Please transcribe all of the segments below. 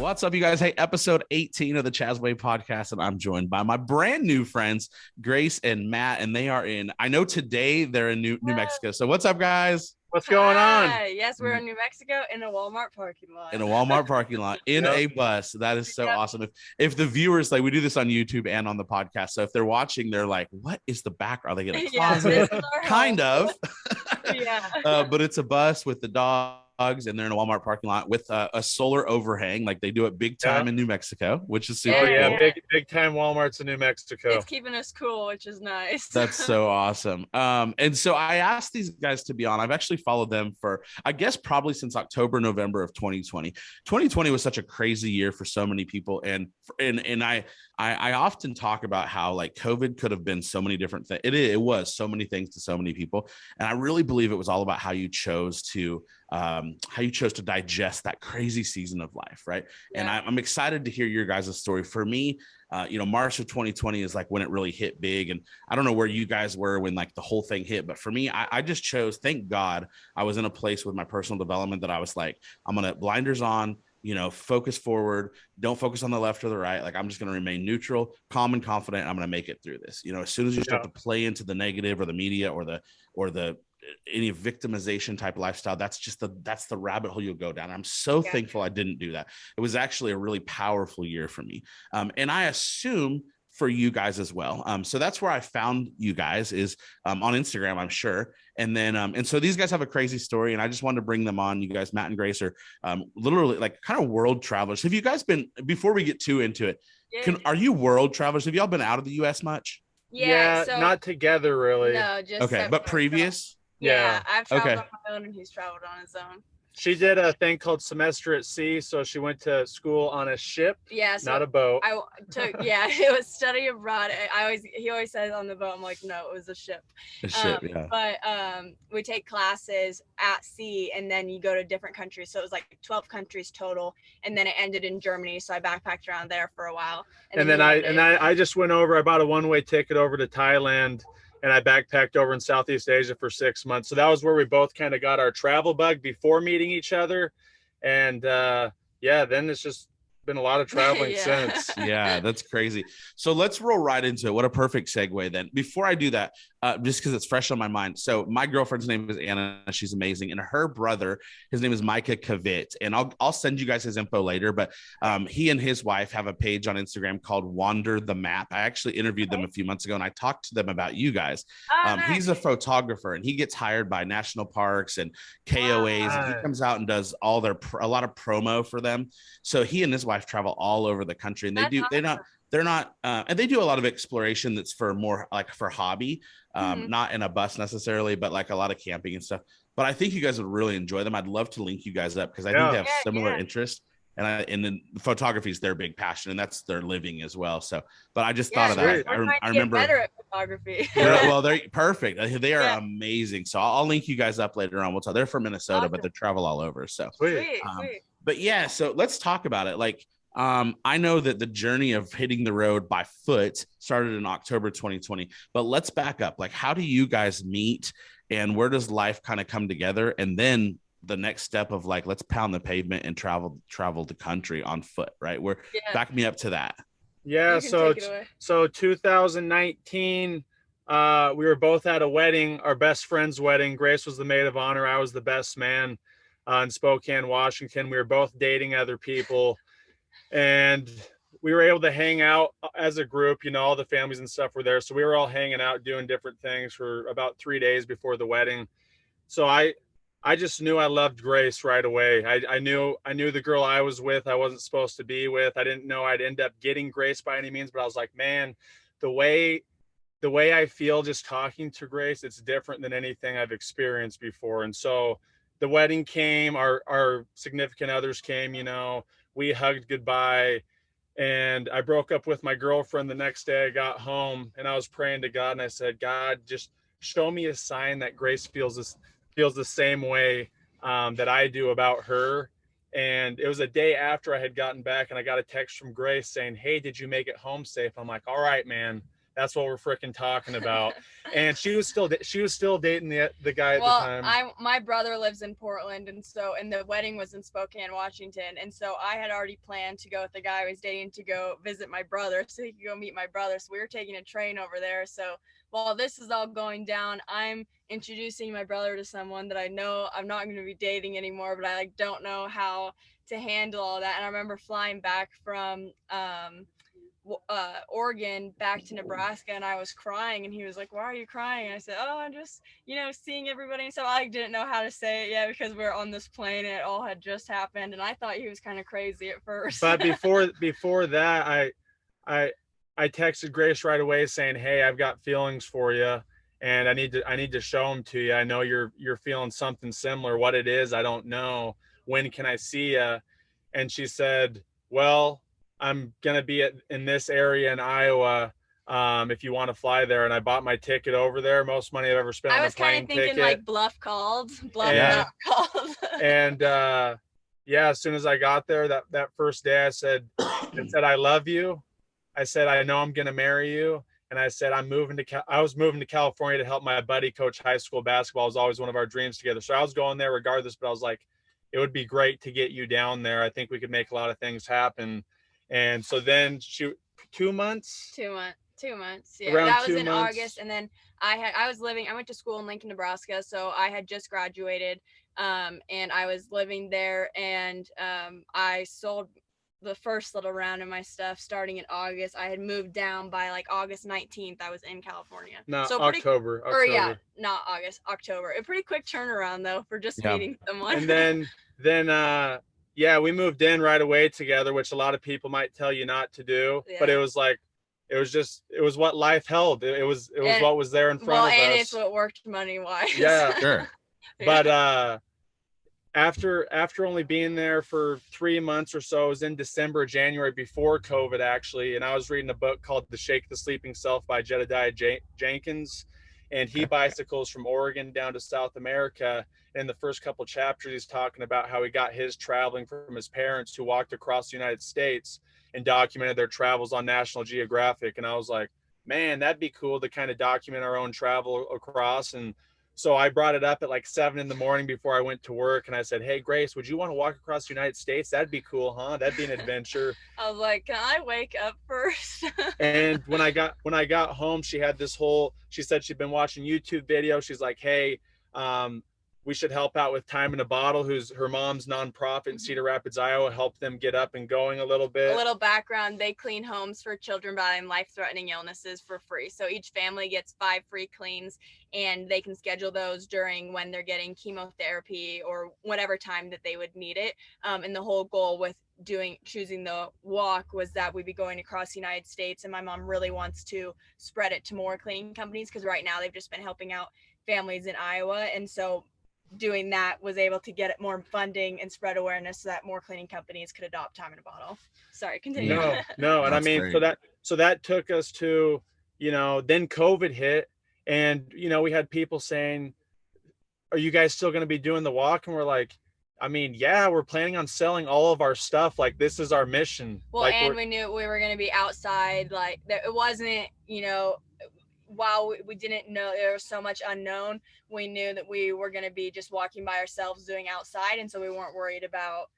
What's up, you guys? Hey, episode 18 of the Chazway podcast, and I'm joined by my brand new friends, Grace and Matt, and they are in, I know today they're in New Mexico. So what's up, guys? What's going on? Yes, we're in New Mexico in a Walmart parking lot. In a Walmart parking lot, in a bus. That is so awesome. If the viewers, like, we do this on YouTube and on the podcast, so if they're watching, they're like, what is the background? Are they get a closet? Kind of. But it's a bus with the dogs, and they're in a Walmart parking lot with a solar overhang, like they do it big time in New Mexico, which is super cool. Big time Walmarts in New Mexico. It's keeping us cool, which is nice. That's so awesome. And so I asked these guys to be on. I've actually followed them for, I guess, probably since October, November of 2020. 2020 was such a crazy year for so many people, and I often talk about how, like, COVID could have been so many different things. It was so many things to so many people, and I really believe it was all about how you chose to digest that crazy season of life, right? Yeah. And I'm excited to hear your guys' story. For me, March of 2020 is like when it really hit big, and I don't know where you guys were when like the whole thing hit, but for me, I just chose, thank God, I was in a place with my personal development that I was like, I'm gonna blinders on, focus forward, don't focus on the left or the right. Like, I'm just going to remain neutral, calm, and confident. And I'm going to make it through this. As soon as you start to play into the negative or the media or the any victimization type of lifestyle, that's the rabbit hole you'll go down. I'm so thankful I didn't do that. It was actually a really powerful year for me. And I assume for you guys as well. So that's where I found you guys, is on Instagram, I'm sure. And then, and so these guys have a crazy story, and I just wanted to bring them on. You guys, Matt and Grace, are literally like kind of world travelers. Have you guys been, before we get too into it, are you world travelers? Have y'all been out of the US much? Yeah, so, not together really. No, just okay, but previous? Yeah, I've traveled on my own, and he's traveled on his own. She did a thing called semester at sea, so she went to school on a ship, not a boat. I took, it was study abroad. He always says on the boat. I'm like, no, it was a ship. A ship, yeah. But we take classes at sea, and then you go to different countries. So it was like 12 countries total, and then it ended in Germany. So I backpacked around there for a while. And then I just went over. I bought a one-way ticket over to Thailand. And I backpacked over in Southeast Asia for 6 months. So that was where we both kind of got our travel bug before meeting each other. And then it's just been a lot of traveling since. Yeah, that's crazy. So let's roll right into it. What a perfect segue then. Before I do that, just because it's fresh on my mind. So my girlfriend's name is Anna. She's amazing. And her brother, his name is Micah Kavit. And I'll send you guys his info later. But he and his wife have a page on Instagram called Wander the Map. I actually interviewed them a few months ago, and I talked to them about you guys. He's a photographer, and he gets hired by national parks and KOAs. And he comes out and does a lot of promo for them. So he and his wife travel all over the country, and they're not and they do a lot of exploration that's for more like for hobby, not in a bus necessarily, but like a lot of camping and stuff. But I think you guys would really enjoy them. I'd love to link you guys up, because I think they have similar interests, and then photography is their big passion, and that's their living as well. So, but I just thought of that. I remember better at photography. Well, they're perfect. They are amazing. So I'll link you guys up later on. They're from Minnesota, but they travel all over. So sweet. But yeah, so let's talk about it. Like, I know that the journey of hitting the road by foot started in October 2020, but let's back up. Like, how do you guys meet, and where does life kind of come together? And then the next step of like, let's pound the pavement and travel the country on foot, right? Back me up to that. Yeah. So 2019, we were both at a wedding, our best friend's wedding. Grace was the maid of honor. I was the best man in Spokane, Washington. We were both dating other people. And we were able to hang out as a group, all the families and stuff were there. So we were all hanging out, doing different things for about 3 days before the wedding. So I just knew I loved Grace right away. I knew the girl I was with, I wasn't supposed to be with. I didn't know I'd end up getting Grace by any means, but I was like, man, the way I feel just talking to Grace, it's different than anything I've experienced before. And so the wedding came, our significant others came, we hugged goodbye, and I broke up with my girlfriend the next day. I got home, and I was praying to God, and I said, God, just show me a sign that Grace feels the same way that I do about her. And it was a day after I had gotten back, and I got a text from Grace saying, hey, did you make it home safe? I'm like, all right, man, That's what we're freaking talking about. And she was still dating the guy at the time. My brother lives in Portland, and the wedding was in Spokane, Washington, and so I had already planned to go with the guy I was dating to go visit my brother so he could go meet my brother. So we were taking a train over there. So while this is all going down, I'm introducing my brother to someone that I know I'm not going to be dating anymore, but I don't know how to handle all that. And I remember flying back from Oregon back to Nebraska, and I was crying, and he was like, "Why are you crying?" And I said, "Oh, I'm just, seeing everybody." So I didn't know how to say it yet because we were on this plane and it all had just happened, and I thought he was kind of crazy at first. But before that, I texted Grace right away saying, "Hey, I've got feelings for you, and I need to show them to you. I know you're feeling something similar. What it is, I don't know. When can I see you?" And she said, "Well, I'm gonna be in this area in Iowa. If you want to fly there." And I bought my ticket over there. Most money I've ever spent on a plane ticket. I was kind of thinking like bluff not called. And yeah, as soon as I got there, that first day, I said, "I love you." I said, "I know I'm gonna marry you." And I said, I was moving to California to help my buddy coach high school basketball. It was always one of our dreams together. So I was going there regardless, but I was like, it would be great to get you down there. I think we could make a lot of things happen. And so then 2 months. Yeah, around that was 2 in months. August. And then I went to school in Lincoln, Nebraska. So I had just graduated, and I was living there, and I sold the first little round of my stuff starting in August. I had moved down by like August 19th. I was in California. October. Not August, October. A pretty quick turnaround though for just meeting someone. And then we moved in right away together, which a lot of people might tell you not to do, but it was what life held. It was what was there in front of us. And it's what worked money wise. Yeah, sure. But after only being there for 3 months or so, it was in December, January, before COVID actually, and I was reading a book called The Shake the Sleeping Self by Jedediah Jenkins, and he bicycles from Oregon down to South America. In the first couple chapters, he's talking about how he got his traveling from his parents who walked across the United States and documented their travels on National Geographic. And I was like, man, that'd be cool to kind of document our own travel across. And so I brought it up at like 7 a.m. before I went to work. And I said, "Hey, Grace, would you want to walk across the United States? That'd be cool, huh? That'd be an adventure." I was like, "Can I wake up first?" And when I got home, she said she'd been watching YouTube videos. She's like, "Hey, we should help out with Time in a Bottle," who's her mom's nonprofit in Cedar Rapids, Iowa, help them get up and going a little bit. A little background, they clean homes for children battling life-threatening illnesses for free. So each family gets 5 free cleans, and they can schedule those during when they're getting chemotherapy or whatever time that they would need it. And the whole goal with choosing the walk was that we'd be going across the United States, and my mom really wants to spread it to more cleaning companies because right now they've just been helping out families in Iowa. And so doing that was able to get more funding and spread awareness so that more cleaning companies could adopt Time in a Bottle. Sorry, continue. No. And I mean, great. so that took us to, then COVID hit, and, we had people saying, "Are you guys still going to be doing the walk?" And we're like, I mean, yeah, we're planning on selling all of our stuff. Like, this is our mission. Well, like, and we knew we were going to be outside. Like, it wasn't, while we didn't know there was so much unknown, we knew that we were going to be just walking by ourselves doing outside. And so we weren't worried about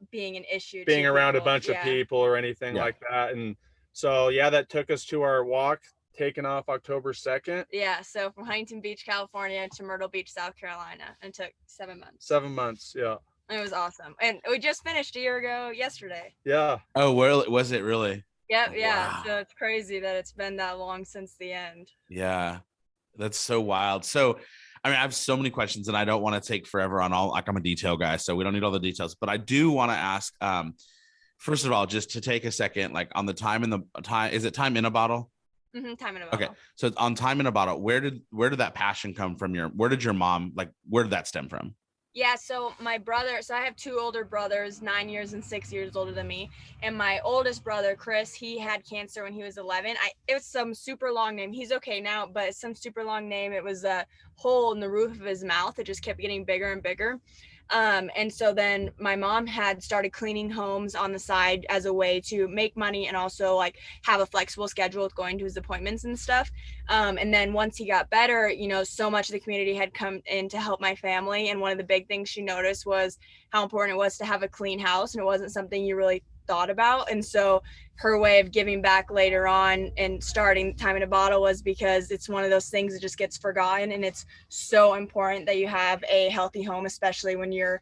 being an issue. Being around a bunch of people or anything like that. And so, that took us to our walk, taking off October 2nd. Yeah. So from Huntington Beach, California to Myrtle Beach, South Carolina, and it took 7 months. 7 months. Yeah. It was awesome. And we just finished a year ago yesterday. Yeah. Oh, well, was it really? Yep, yeah. Wow. So it's crazy that it's been that long since the end. Yeah, that's so wild. So, I mean, I have so many questions, and I don't want to take forever on all. Like, I'm a detail guy, so we don't need all the details. But I do want to ask, first of all, just to take a second, like on the time is it Time in a Bottle? Mm-hmm, Time in a Bottle. Okay, so on Time in a Bottle, where did that passion come from? Where did your mom, like, where did that stem from? Yeah, so my brother, I have 2 older brothers, 9 years and 6 years older than me. And my oldest brother, Chris, he had cancer when he was 11. It was some super long name. He's okay now, but it's some super long name. It was a hole in the roof of his mouth. It just kept getting bigger and bigger. And so then my mom had started cleaning homes on the side as a way to make money and also like have a flexible schedule with going to his appointments and stuff. And then once he got better, you know, so much of the community had come in to help my family. And one of the big things she noticed was how important it was to have a clean house. And it wasn't something you really thought about. And so her way of giving back later on and starting Time in a Bottle was because it's one of those things that just gets forgotten, and it's so important that you have a healthy home, especially when your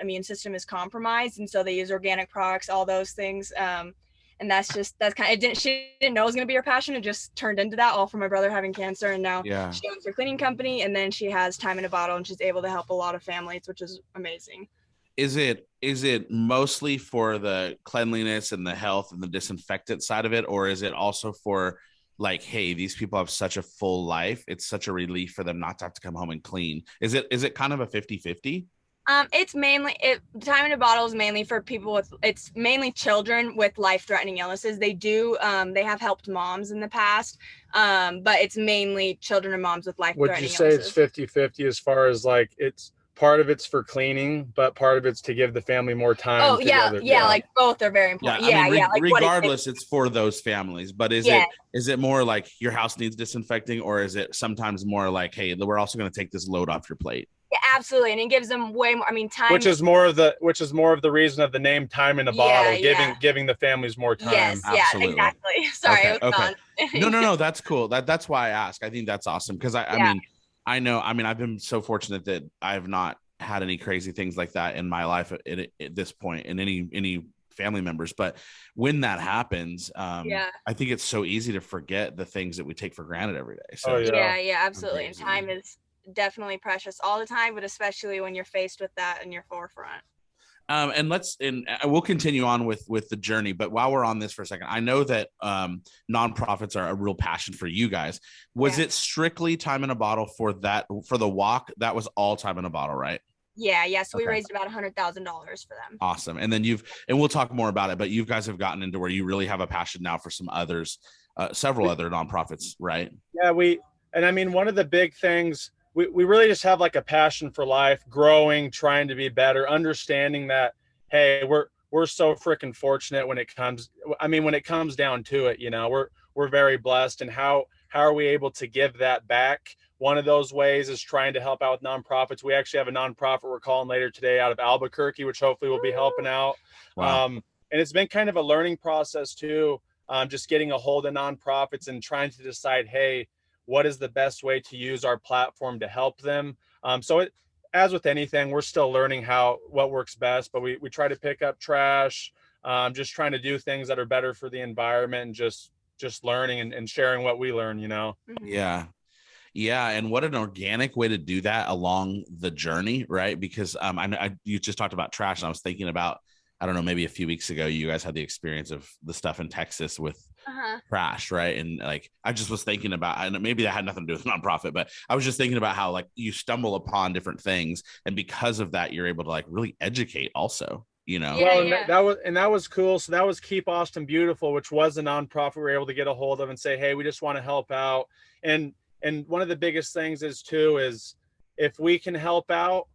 immune system is compromised. And so they use organic products, all those things. And that's kind of, she didn't know it was going to be her passion. It just turned into that, all from my brother having cancer. And now she owns her cleaning company, and then she has Time in a Bottle, and she's able to help a lot of families, which is amazing. Is it mostly for the cleanliness and the health and the disinfectant side of it, or is it also for like, hey, these people have such a full life, it's such a relief for them not to have to come home and clean? Is it kind of a 50-50? It's mainly Time in a Bottle is mainly for people with, it's mainly children with life-threatening illnesses. They have helped moms in the past, but it's mainly children and moms with life-threatening illnesses. Would you say it's 50-50 as far as like it's part of it's for cleaning, but part of it's to give the family more time together? Yeah, like both are very important. Like regardless, it's for those families. But is it more like your house needs disinfecting, or is it sometimes more like, hey, we're also going to take this load off your plate? Yeah, absolutely, and it gives them way more. I mean, time. Which is more of the reason of the name Time in a Bottle, giving the families more time. Yes, absolutely. Exactly. Sorry, okay. No, that's cool. That's why I ask. I think that's awesome because I mean, I've been so fortunate that I've not had any crazy things like that in my life at this point, and any family members. But when that happens, I think it's so easy to forget the things that we take for granted every day. So absolutely. And time is definitely precious all the time, but especially when you're faced with that in your forefront. And we'll continue on with the journey. But while we're on this for a second, I know that nonprofits are a real passion for you guys. Was it strictly Time in a Bottle for the walk? That was all Time in a Bottle, right? Yeah. So we raised about $100,000 for them. Awesome. And then and we'll talk more about it, but you guys have gotten into where you really have a passion now for some others, several other nonprofits, right? Yeah, one of the big things, we really just have like a passion for life, growing, trying to be better, understanding that, hey, we're so freaking fortunate when it comes down to it, you know, we're very blessed. And how are we able to give that back? One of those ways is trying to help out with nonprofits. We actually have a nonprofit we're calling later today out of Albuquerque, which hopefully will be helping out. Wow. And it's been kind of a learning process too, just getting a hold of nonprofits and trying to decide, hey, what is the best way to use our platform to help them? As with anything, we're still learning what works best, but we try to pick up trash, just trying to do things that are better for the environment, and just learning and sharing what we learn, you know? Yeah. And what an organic way to do that along the journey, right? Because you just talked about trash, and I was thinking about, I don't know, maybe a few weeks ago, you guys had the experience of the stuff in Texas with trash, right? And like, I just was thinking about, and maybe that had nothing to do with nonprofit, but I was just thinking about how like you stumble upon different things, and because of that, you're able to like really educate also, you know? That was cool. So that was Keep Austin Beautiful, which was a nonprofit we were able to get a hold of and say, hey, we just want to help out. And one of the biggest things is if we can help out,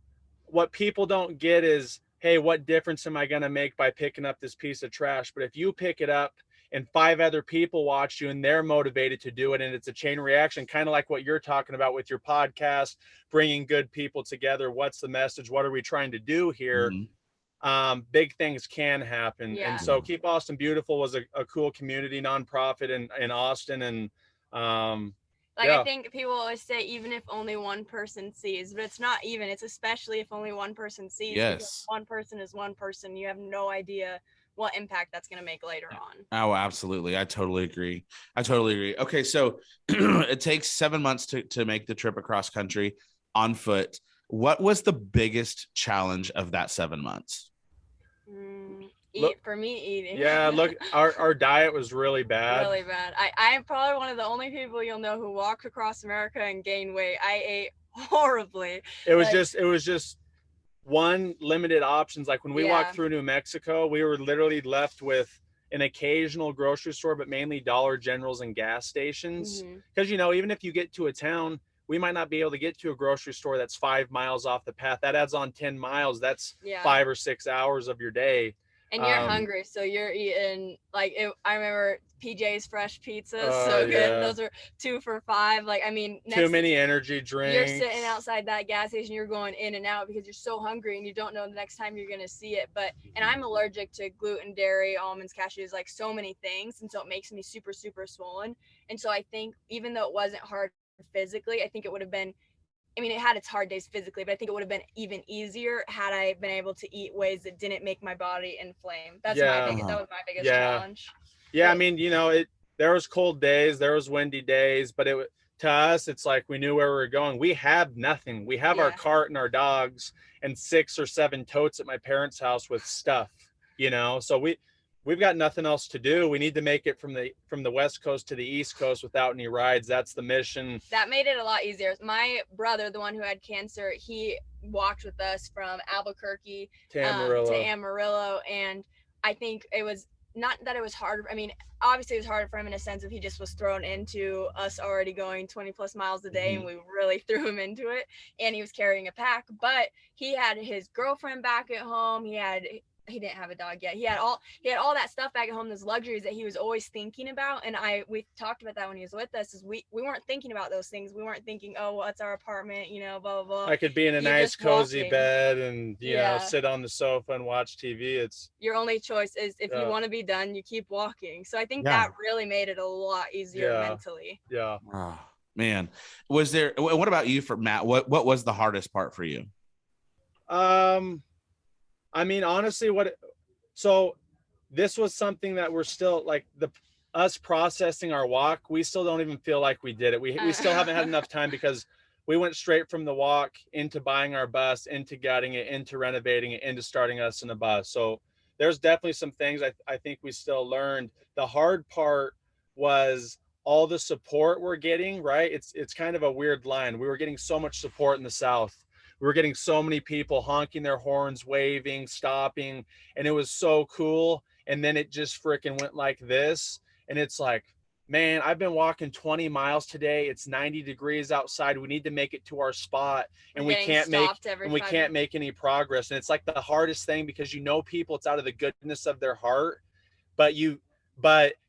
what people don't get is, hey, what difference am I going to make by picking up this piece of trash? But if you pick it up and 5 other people watch you and they're motivated to do it, and it's a chain reaction, kind of like what you're talking about with your podcast, bringing good people together. What's the message? What are we trying to do here? Big things can happen. Yeah. And so Keep Austin Beautiful was a cool community nonprofit in Austin. And I think people always say, even if only one person sees, but it's not even, it's especially if only one person sees. Yes. One person is one person. You have no idea what impact that's going to make later on. Oh, absolutely. I totally agree. Okay. So it takes 7 months to make the trip across country on foot. What was the biggest challenge of that 7 months? For me, eating. Yeah, look, our diet was really bad. Really bad. I'm probably one of the only people you'll know who walked across America and gained weight. I ate horribly. It was just one limited options. Like when we walked through New Mexico, we were literally left with an occasional grocery store, but mainly Dollar Generals and gas stations. Because, you know, even if you get to a town, we might not be able to get to a grocery store that's 5 miles off the path. That adds on 10 miles. That's 5 or 6 hours of your day. And you're hungry, so you're eating like I remember PJ's fresh pizzas, so good. Yeah. Those are 2 for $5. Like, I mean, too many energy drinks. You're sitting outside that gas station, you're going in and out because you're so hungry and you don't know the next time you're gonna see it. And I'm allergic to gluten, dairy, almonds, cashews, like so many things, and so it makes me super, super swollen. And so I think even though it wasn't hard physically, I think it would have been. I mean, it had its hard days physically, but I think it would have been even easier had I been able to eat ways that didn't make my body inflame. That was my biggest challenge. Yeah, but, I mean, there was cold days, there was windy days, but to us, it's like we knew where we were going. We have nothing. We have our cart and our dogs and 6 or 7 totes at my parents' house with stuff, so we've got nothing else to do. We need to make it from the West Coast to the East Coast without any rides. That's the mission. That made it a lot easier. My brother, the one who had cancer, he walked with us from Albuquerque to Amarillo. And I think it was not that it was hard. I mean, obviously it was harder for him in a sense of he just was thrown into us already going 20 plus miles a day, and we really threw him into it, and he was carrying a pack. But he had his girlfriend back at home. He didn't have a dog yet. He had all that stuff back at home, those luxuries that he was always thinking about. And we talked about that when he was with us, is we weren't thinking about those things. We weren't thinking, oh, what's our apartment, blah, blah, blah. I could be in a nice cozy bed and, sit on the sofa and watch TV. It's your only choice is if you want to be done, you keep walking. So I think that really made it a lot easier mentally. Yeah. Oh, man. What about you, for Matt? What was the hardest part for you? I mean, honestly, so this was something that we're still like us processing our walk. We still don't even feel like we did it. We still haven't had enough time because we went straight from the walk into buying our bus, into gutting it, into renovating it, into starting us in a bus. So there's definitely some things I think we still learned. The hard part was all the support we're getting, right? It's kind of a weird line. We were getting so much support in the South. We were getting so many people honking their horns, waving, stopping, and it was so cool. And then it just freaking went like this. And it's like, man, I've been walking 20 miles today. It's 90 degrees outside. We need to make it to our spot, and we can't make any progress. And it's like the hardest thing because people, it's out of the goodness of their heart, but you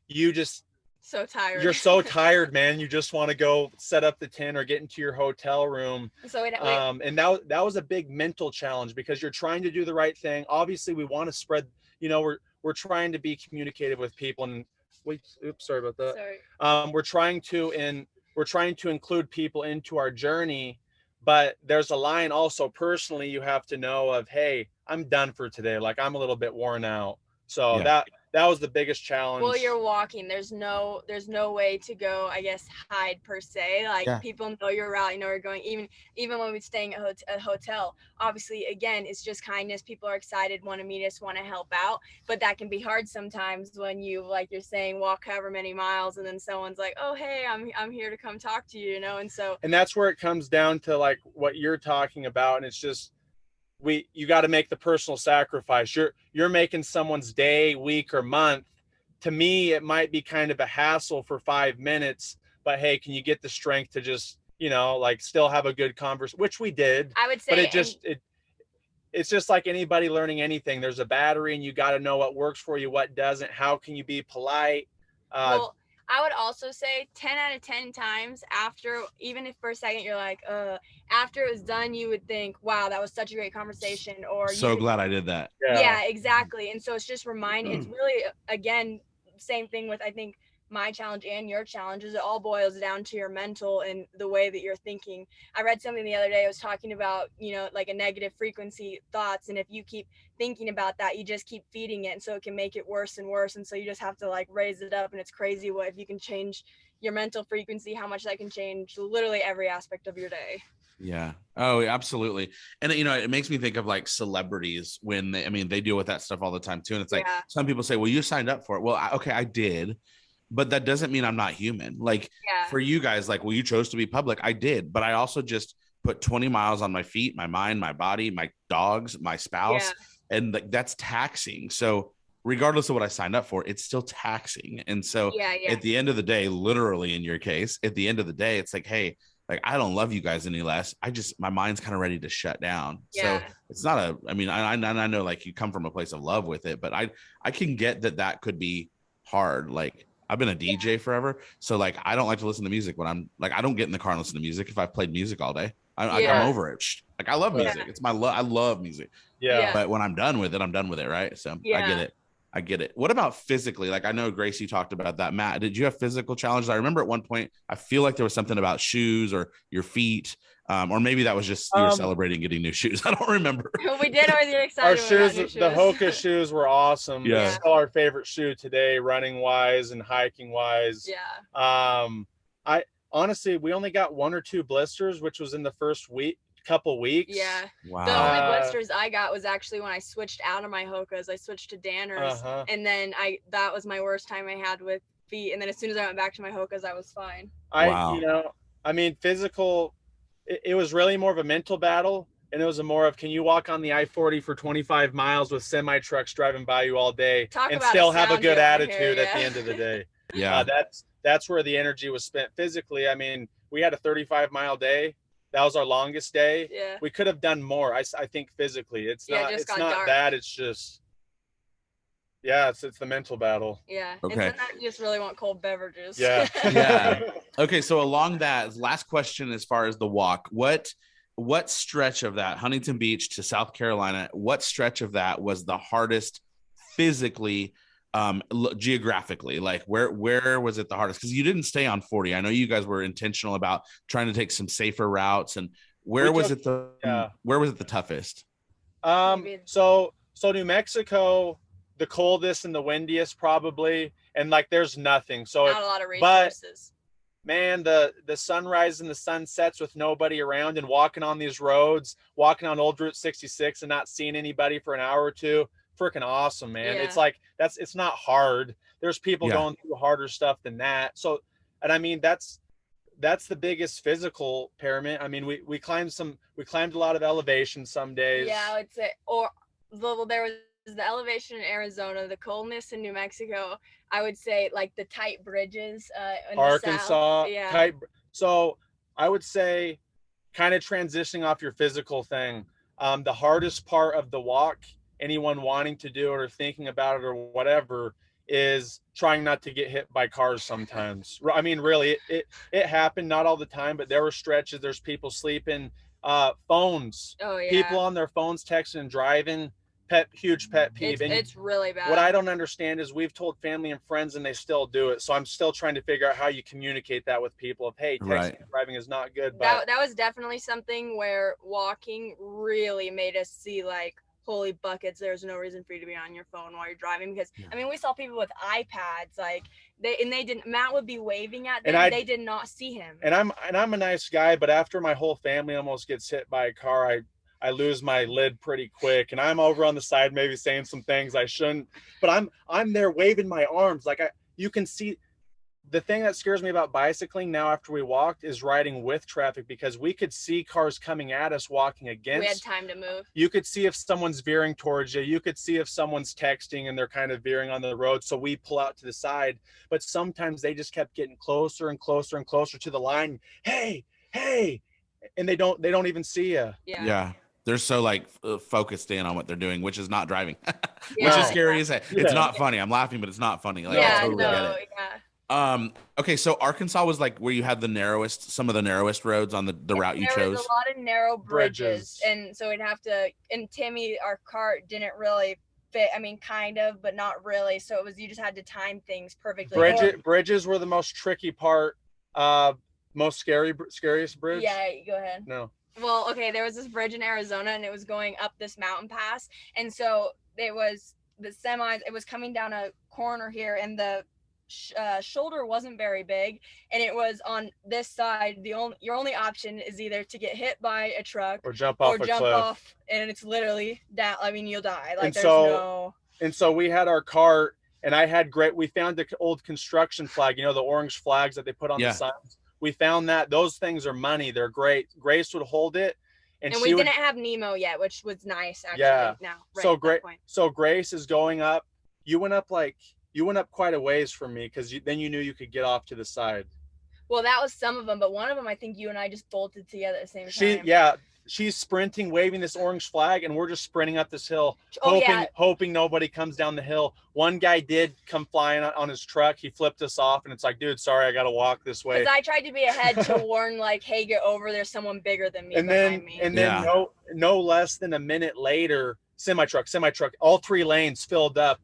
just so tired. You're so tired, man. You just want to go set up the tent or get into your hotel room. So and that was a big mental challenge because you're trying to do the right thing. Obviously, we want to spread. We're trying to be communicative with people. And sorry about that. Sorry. We're trying to include people into our journey, but there's a line also personally you have to know of, hey, I'm done for today. Like I'm a little bit worn out. So that was the biggest challenge. Well, you're walking. There's no way to go, I guess, hide per se. Like people know your route, you're going. Even when we're staying at a hotel, obviously, again, it's just kindness. People are excited, want to meet us, want to help out. But that can be hard sometimes when you, like you're saying, walk however many miles, and then someone's like, oh, hey, I'm here to come talk to you, And that's where it comes down to like what you're talking about, and it's just. You got to make the personal sacrifice. You're making someone's day, week, or month. To me, it might be kind of a hassle for 5 minutes, but hey, can you get the strength to just, still have a good conversation, which we did. I would say, but it's just like anybody learning anything. There's a battery, and you got to know what works for you, what doesn't. How can you be polite? I would also say 10 out of 10 times after, even if for a second you're like, after it was done, you would think, wow, that was such a great conversation. Or so glad I did that. Yeah, exactly. And so it's just it's really, again, same thing with, I think, my challenge and your challenges. It all boils down to your mental and the way that you're thinking. I read something the other day. I was talking about, like a negative frequency thoughts. And if you keep thinking about that, you just keep feeding it. And so it can make it worse and worse. And so you just have to like raise it up. And it's crazy if you can change your mental frequency, how much that can change literally every aspect of your day. Yeah. Oh, absolutely. And it makes me think of like celebrities when they deal with that stuff all the time too. And it's like, some people say, well, you signed up for it. Well, I did. But that doesn't mean I'm not human. Like for you guys, like, well, you chose to be public. I did, but I also just put 20 miles on my feet, my mind, my body, my dogs, my spouse. And that's taxing. So regardless of what I signed up for, it's still taxing. And so at the end of the day, literally in your case, at the end of the day, it's like, hey, like, I don't love you guys any less. My mind's kind of ready to shut down. Yeah. So it's not I mean, I know like you come from a place of love with it, but I can get that could be hard. Like, I've been a DJ forever. So like, I don't like to listen to music when I'm like, I don't get in the car and listen to music if I've played music all day. I'm over it. Like, I love music. It's my love. I love music. Yeah. But when I'm done with it, I'm done with it. Right. So I get it. What about physically? Like, I know, Grace, you talked about that. Matt, did you have physical challenges? I remember at one point, I feel like there was something about shoes or your feet. Or maybe that was just you were celebrating getting new shoes. I don't remember. We did always get excited. Our shoes, the Hoka shoes were awesome. Yeah. It's still our favorite shoe today, running wise and hiking wise. Yeah. I honestly, we only got 1 or 2 blisters, which was in the first couple weeks. Yeah. Wow. The only blisters I got was actually when I switched out of my Hokas. I switched to Danners, and then that was my worst time I had with feet. And then as soon as I went back to my Hokas, I was fine. I mean, physical. It was really more of a mental battle, and it was more of, can you walk on the I-40 for 25 miles with semi trucks driving by you all day and still have a good attitude at the end of the day? Yeah. That's where the energy was spent physically. I mean, we had a 35-mile day. That was our longest day. Yeah. We could have done more. I think physically, it's not dark. that. It's just, it's the mental battle. Yeah. Okay. And then you just really want cold beverages. Yeah. Yeah. Okay. So along that, last question, as far as the walk, what stretch of that, Huntington Beach to South Carolina, what stretch of that was the hardest physically, geographically? Like, where was it the hardest? Because you didn't stay on 40. I know you guys were intentional about trying to take some safer routes. And where was it the toughest? So New Mexico, the coldest and the windiest probably, and like there's nothing. So not a lot of resources. But man, the sunrise and the sunsets with nobody around, and walking on these roads, walking on Old Route 66 and not seeing anybody for an hour or two, freaking awesome, man. Yeah. It's like it's not hard. There's people going through harder stuff than that. So, and I mean that's the biggest physical impairment. I mean, we climbed a lot of elevation some days. Yeah, I would say, there was the elevation in Arizona, the coldness in New Mexico. I would say like the tight bridges in Arkansas, the South. tight. So I would say, kind of transitioning off your physical thing, the hardest part of the walk, anyone wanting to do it or thinking about it or whatever, is trying not to get hit by cars sometimes. I mean, really, it happened, not all the time, but there were stretches, there's people sleeping, phones, people on their phones texting and driving. Huge pet peeve. It's really bad. What I don't understand is we've told family and friends and they still do it. So I'm still trying to figure out how you communicate that with people of, hey, texting and driving is not good. But that was definitely something where walking really made us see like, holy buckets, there's no reason for you to be on your phone while you're driving, because I mean, we saw people with iPads, like they didn't, Matt would be waving at them, they did not see him. And I'm a nice guy, but after my whole family almost gets hit by a car, I lose my lid pretty quick, and I'm over on the side maybe saying some things I shouldn't, but I'm there waving my arms like you can see. The thing that scares me about bicycling now after we walked is riding with traffic, because we could see cars coming at us walking against. We had time to move. You could see if someone's veering towards you. You could see if someone's texting and they're kind of veering on the road. So we pull out to the side, but sometimes they just kept getting closer and closer and closer to the line. Hey, and they don't even see you. Yeah. They're so like focused in on what they're doing, which is not driving, which is scary as heck. It's not funny. I'm laughing, but it's not funny. Like, I totally get it. Okay, so Arkansas was like where you had some of the narrowest roads on the route you chose. There was a lot of narrow bridges, and so we'd have to. And Timmy, our cart didn't really fit. I mean, kind of, but not really. So you just had to time things perfectly. Bridges were the most tricky part. Most scariest bridge. Yeah, go ahead. No. Well, okay, there was this bridge in Arizona, and it was going up this mountain pass, and so it was the semis. It was coming down a corner here, and the shoulder wasn't very big, and it was on this side. Your only option is either to get hit by a truck or jump off, and it's literally down. I mean, you'll die. Like, and so we had our cart, and we found the old construction flag, the orange flags that they put on the signs. We found that those things are money. They're great. Grace would hold it, and we didn't have Nemo yet, which was nice actually. Yeah. Now, so Grace is going up. You went up quite a ways from me, because then you knew you could get off to the side. Well, that was some of them, but one of them, I think you and I just bolted together at the same time. She's sprinting, waving this orange flag, and we're just sprinting up this hill, Oh, hoping nobody comes down the hill. One guy did come flying on his truck. He flipped us off, and it's like, dude, sorry, I got to walk this way. Because I tried to be ahead to warn, like, hey, get over. There's someone bigger than me behind me. And then no less than a minute later, semi truck, all 3 lanes filled up.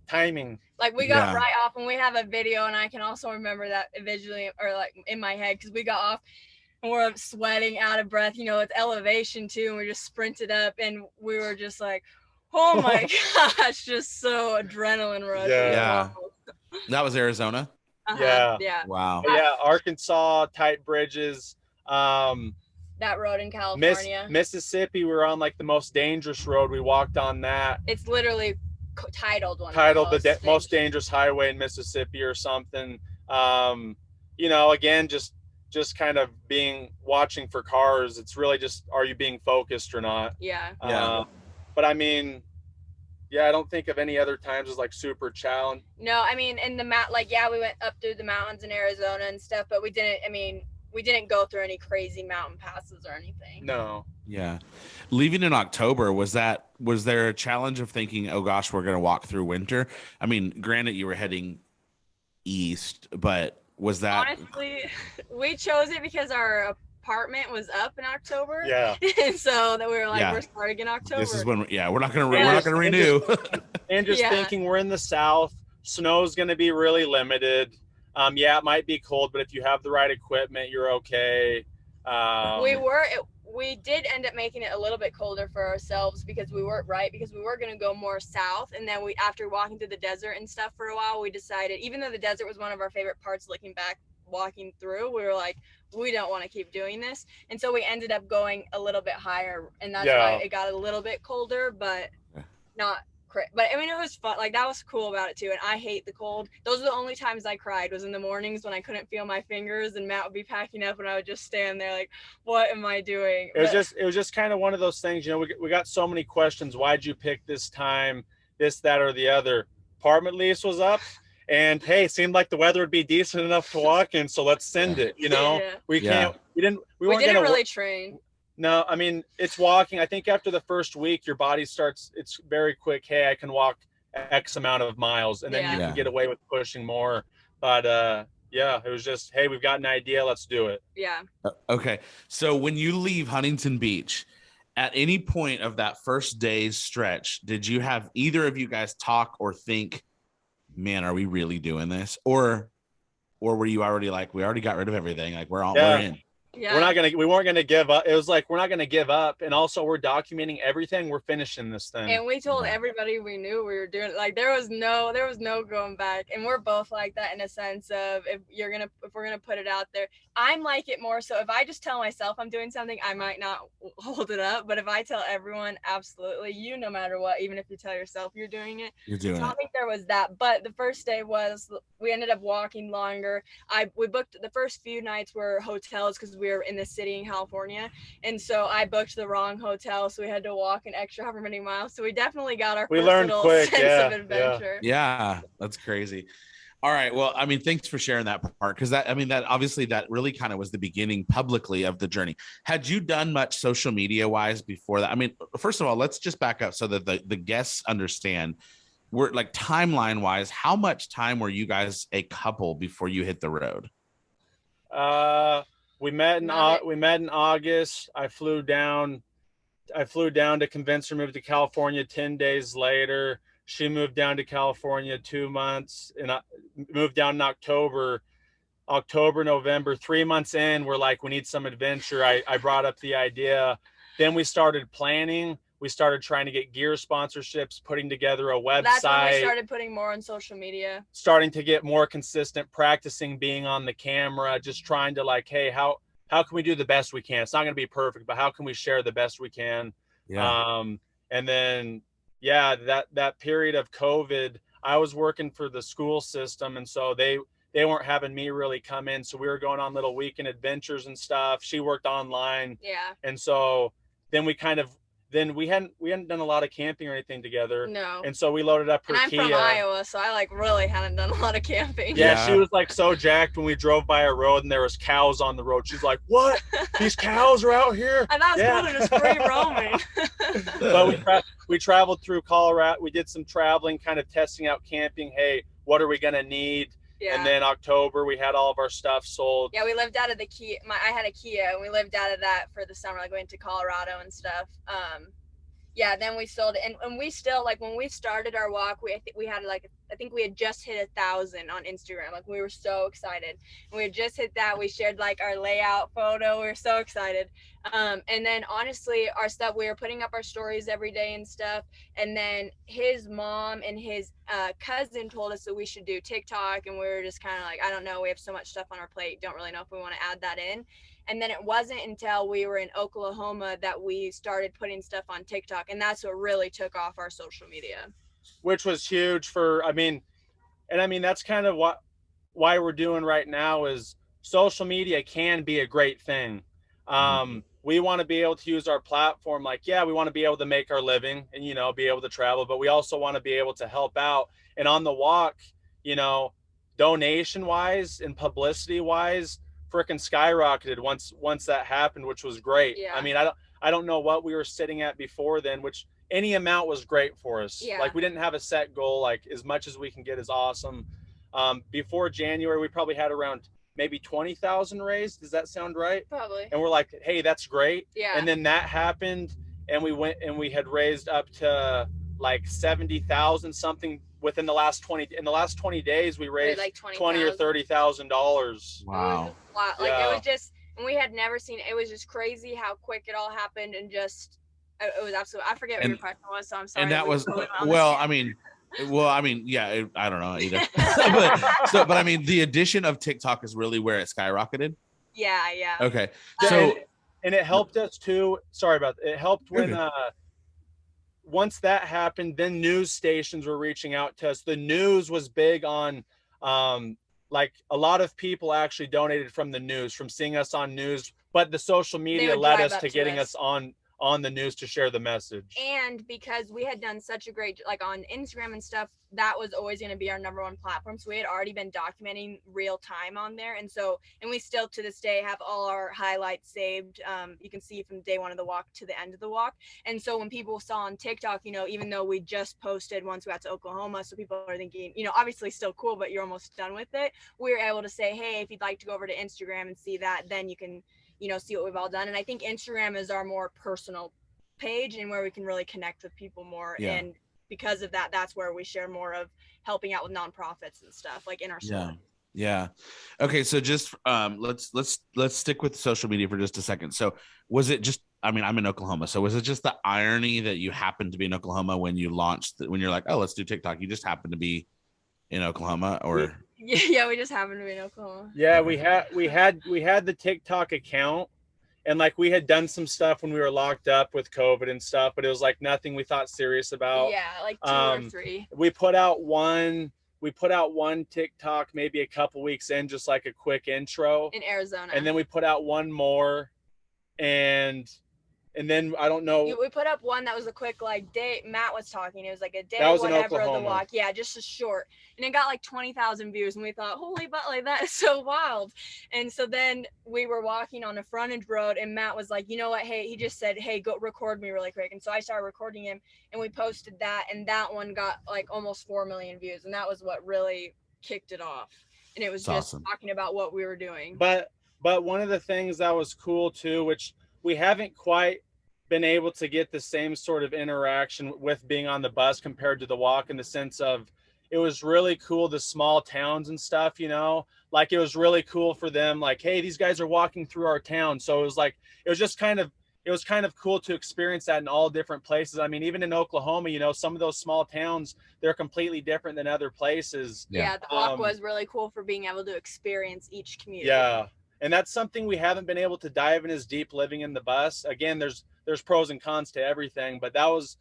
Timing. Like, we got right off, and we have a video, and I can also remember that visually, or like in my head, because we got off. And we're sweating, out of breath. You know, it's elevation too, and we just sprinted up, and we were just like, "Oh my gosh!" Just so adrenaline rush. Yeah. That was Arizona. Yeah. Wow. Yeah, Arkansas, tight bridges. That road in California. Mississippi, we were on like the most dangerous road. We walked on that. It's literally titled the most dangerous highway in Mississippi or something. You know, again, just kind of watching for cars. It's really just, are you being focused or not? Yeah. But I mean, I don't think of any other times as like super challenge. No, I mean, in the we went up through the mountains in Arizona and stuff, but we didn't go through any crazy mountain passes or anything. No. Yeah. Leaving in October, was there a challenge of thinking, oh gosh, we're going to walk through winter? I mean, granted you were heading east, but was that honestly, we chose it because our apartment was up in October. Yeah. And so that we were like, we're starting in October. This is when we're not going to renew. And just thinking, we're in the South, snow's going to be really limited. It might be cold, but if you have the right equipment, you're okay. We did end up making it a little bit colder for ourselves because we were going to go more south. And then after walking through the desert and stuff for a while, we decided, even though the desert was one of our favorite parts looking back, walking through, we were like, we don't want to keep doing this. And so we ended up going a little bit higher, and that's why it got a little bit colder, but not but I mean, it was fun. Like, that was cool about it too. And I hate the cold. Those are the only times I cried, was in the mornings when I couldn't feel my fingers and Matt would be packing up and I would just stand there like, what am I doing? It was just kind of one of those things, you know, we got so many questions. Why'd you pick this time, this, that, or the other? Apartment lease was up, and hey, it seemed like the weather would be decent enough to walk in, so let's send it, you know. We didn't really train. No, I mean, it's walking. I think after the first week, your body starts, it's very quick. Hey, I can walk X amount of miles, and then you can get away with pushing more. But it was just, hey, we've got an idea. Let's do it. Yeah. Okay. So when you leave Huntington Beach, at any point of that first day's stretch, did you have either of you guys talk or think, man, are we really doing this? Or were you already like, we already got rid of everything, like we're in? Yeah. We weren't gonna give up. It was like, we're not gonna give up, and also we're documenting everything. We're finishing this thing. And we told everybody we knew we were doing it. Like, there was no going back. And we're both like that in a sense of, if we're gonna put it out there. I'm like it more so if I just tell myself I'm doing something, I might not hold it up. But if I tell everyone, absolutely, no matter what, even if you tell yourself you're doing it. You're doing it. I don't think there was that. But the first day we ended up walking longer. We booked the first few nights were hotels because we were in the city in California, and so I booked the wrong hotel, so we had to walk an extra however many miles. So we definitely got our first little sense of adventure. Yeah, that's crazy. All right, well, I mean, thanks for sharing that part, because that obviously that really kind of was the beginning publicly of the journey. Had you done much social media wise before that? I mean, first of all, let's just back up so that the guests understand. We're like, timeline wise, how much time were you guys a couple before you hit the road? We met in August. I flew down to convince her to move to California 10 days later. She moved down to California 2 months, and I moved down in October, November. 3 months in, we're like, we need some adventure. I brought up the idea. Then we started planning. We started trying to get gear sponsorships, putting together a website. That's when we started putting more on social media. Starting to get more consistent, practicing being on the camera, just trying to like, hey, how can we do the best we can? It's not going to be perfect, but how can we share the best we can? Yeah. And then, that period of COVID, I was working for the school system, and so they weren't having me really come in. So we were going on little weekend adventures and stuff. She worked online. Yeah. And so then we kind of, then we hadn't done a lot of camping or anything together. No. And so we loaded up her And I'm Kia. from Iowa, so I like really hadn't done a lot of camping. Yeah, she was like so jacked when we drove by a road and there was cows on the road. She's like, "What? These cows are out here?" I thought it was cool, just free roaming. But we traveled through Colorado. We did some traveling, kind of testing out camping. Hey, what are we gonna need? Yeah. And then October, we had all of our stuff sold. Yeah, we lived out of the Kia. I had a Kia, and we lived out of that for the summer, like going to Colorado and stuff. Yeah, then we sold it, and we still, like, when we started our walk, I think we had just hit 1,000 on Instagram. Like, we were so excited. And we had just hit that. We shared like our layout photo. We were so excited. And then honestly, our stuff, we were putting up our stories every day and stuff. And then his mom and his cousin told us that we should do TikTok, and we were just kind of like, I don't know, we have so much stuff on our plate, don't really know if we want to add that in. And then it wasn't until we were in Oklahoma that we started putting stuff on TikTok, and that's what really took off our social media. Which was huge for, that's kind of why we're doing right now is social media can be a great thing. We want to be able to use our platform. Like, yeah, we want to be able to make our living and, be able to travel, but we also want to be able to help out. And on the walk, donation wise and publicity wise, freaking skyrocketed once that happened, which was great. Yeah. I don't know what we were sitting at before then, which any amount was great for us. Yeah. Like, we didn't have a set goal, like as much as we can get is awesome. Before January, we probably had around maybe 20,000 raised. Does that sound right? Probably. And we're like, hey, that's great. Yeah. And then that happened, and we went and we had raised up to like 70,000 something within the last 20 days. We raised like $20,000 or $30,000. Wow. Like, yeah. It was just, and we had never seen, it was just crazy how quick it all happened, and just, it was absolutely, I forget what your question was, so I'm sorry. And that was, yeah, I don't know either. but I mean, the addition of TikTok is really where it skyrocketed. Yeah. Okay. And it helped us too. Sorry about that. It helped when, once that happened, then news stations were reaching out to us. The news was big on, like, a lot of people actually donated from the news, from seeing us on news, but the social media led us to getting us on the news to share the message. And because we had done such a great, like on Instagram and stuff, that was always going to be our #1 platform. So we had already been documenting real time on there. And we still to this day have all our highlights saved. You can see from day one of the walk to the end of the walk. And so when people saw on TikTok, even though we just posted once we got to Oklahoma, so people are thinking, obviously still cool, but you're almost done with it. We were able to say, hey, if you'd like to go over to Instagram and see that, then you can see what we've all done. And I think Instagram is our more personal page and where we can really connect with people more. Yeah. And because of that, that's where we share more of helping out with nonprofits and stuff, like in our store. Yeah. Okay. So just let's stick with social media for just a second. So was it just, I'm in Oklahoma. So was it just the irony that you happened to be in Oklahoma when you launched, when you're like, oh, let's do TikTok? You just happened to be in Oklahoma, or? Yeah, we just happened to be in Oklahoma. Yeah, we had the TikTok account, and like we had done some stuff when we were locked up with COVID and stuff, but it was like nothing we thought serious about. Yeah, like 2 or 3. We put out one TikTok maybe a couple weeks in, just like a quick intro in Arizona, and then we put out one more, and then I don't know. We put up one that was a quick, like, day. Matt was talking. It was like a day or whatever of the walk. Yeah, just a short. And it got like 20,000 views. And we thought, holy butt, like, that is so wild. And so then we were walking on a frontage road, and Matt was like, you know what? Hey, he just said, hey, go record me really quick. And so I started recording him, and we posted that. And that one got like almost 4 million views. And that was what really kicked it off. And it was just awesome. Talking about what we were doing. But one of the things that was cool too, which we haven't quite been able to get the same sort of interaction with being on the bus compared to the walk, in the sense of, it was really cool, the small towns and stuff, like it was really cool for them, like, hey, these guys are walking through our town. So it was kind of cool to experience that in all different places. I mean, even in Oklahoma, some of those small towns, they're completely different than other places. Yeah, the walk was really cool for being able to experience each community. Yeah. And that's something we haven't been able to dive in as deep living in the bus. Again, there's pros and cons to everything, but that was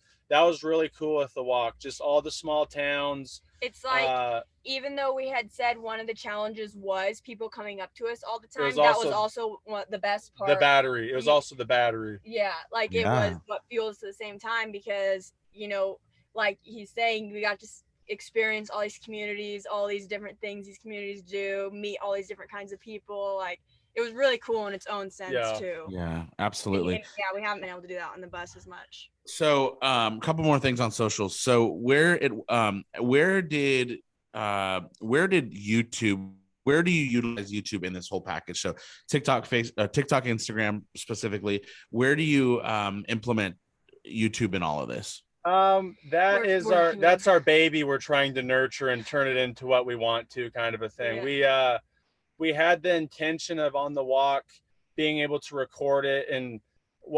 really cool with the walk. Just all the small towns. It's like, even though we had said one of the challenges was people coming up to us all the time, that was also the best part. The battery. It was also the battery. Yeah, like it was what fuels at the same time, because, you know, like he's saying, we got to experience all these communities, all these different things these communities do, meet all these different kinds of people. Like, it was really cool in its own sense too. Yeah, absolutely. And we haven't been able to do that on the bus as much. So a couple more things on socials. So where do you utilize YouTube in this whole package? So TikTok, Instagram specifically, where do you implement YouTube in all of this? That's our baby. We're trying to nurture and turn it into what we want to, kind of a thing. Yeah. We had the intention of on the walk being able to record it, and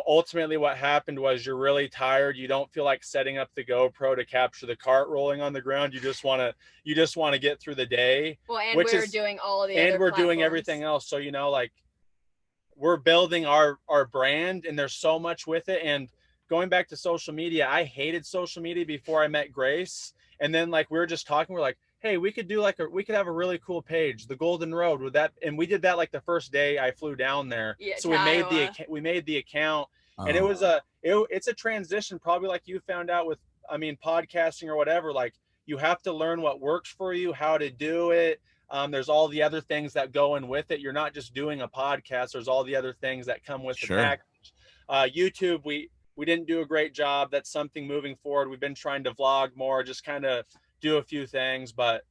ultimately what happened was you're really tired. You don't feel like setting up the GoPro to capture the cart rolling on the ground. You just want to get through the day. Well, and we're doing all of the other we're doing platforms. Everything else. So, you know, like, we're building our brand, and there's so much with it. And going back to social media, I hated social media before I met Grace. And then, like, we were just talking, we're like, hey, we could have a really cool page, the Golden Road, with that. And we did that like the first day I flew down there. Yeah, so we made the account, and it's a transition, probably like you found out with, podcasting or whatever. Like, you have to learn what works for you, how to do it. There's all the other things that go in with it. You're not just doing a podcast. There's all the other things that come with the package. YouTube, we didn't do a great job. That's something moving forward. We've been trying to vlog more, just kind of do a few things, but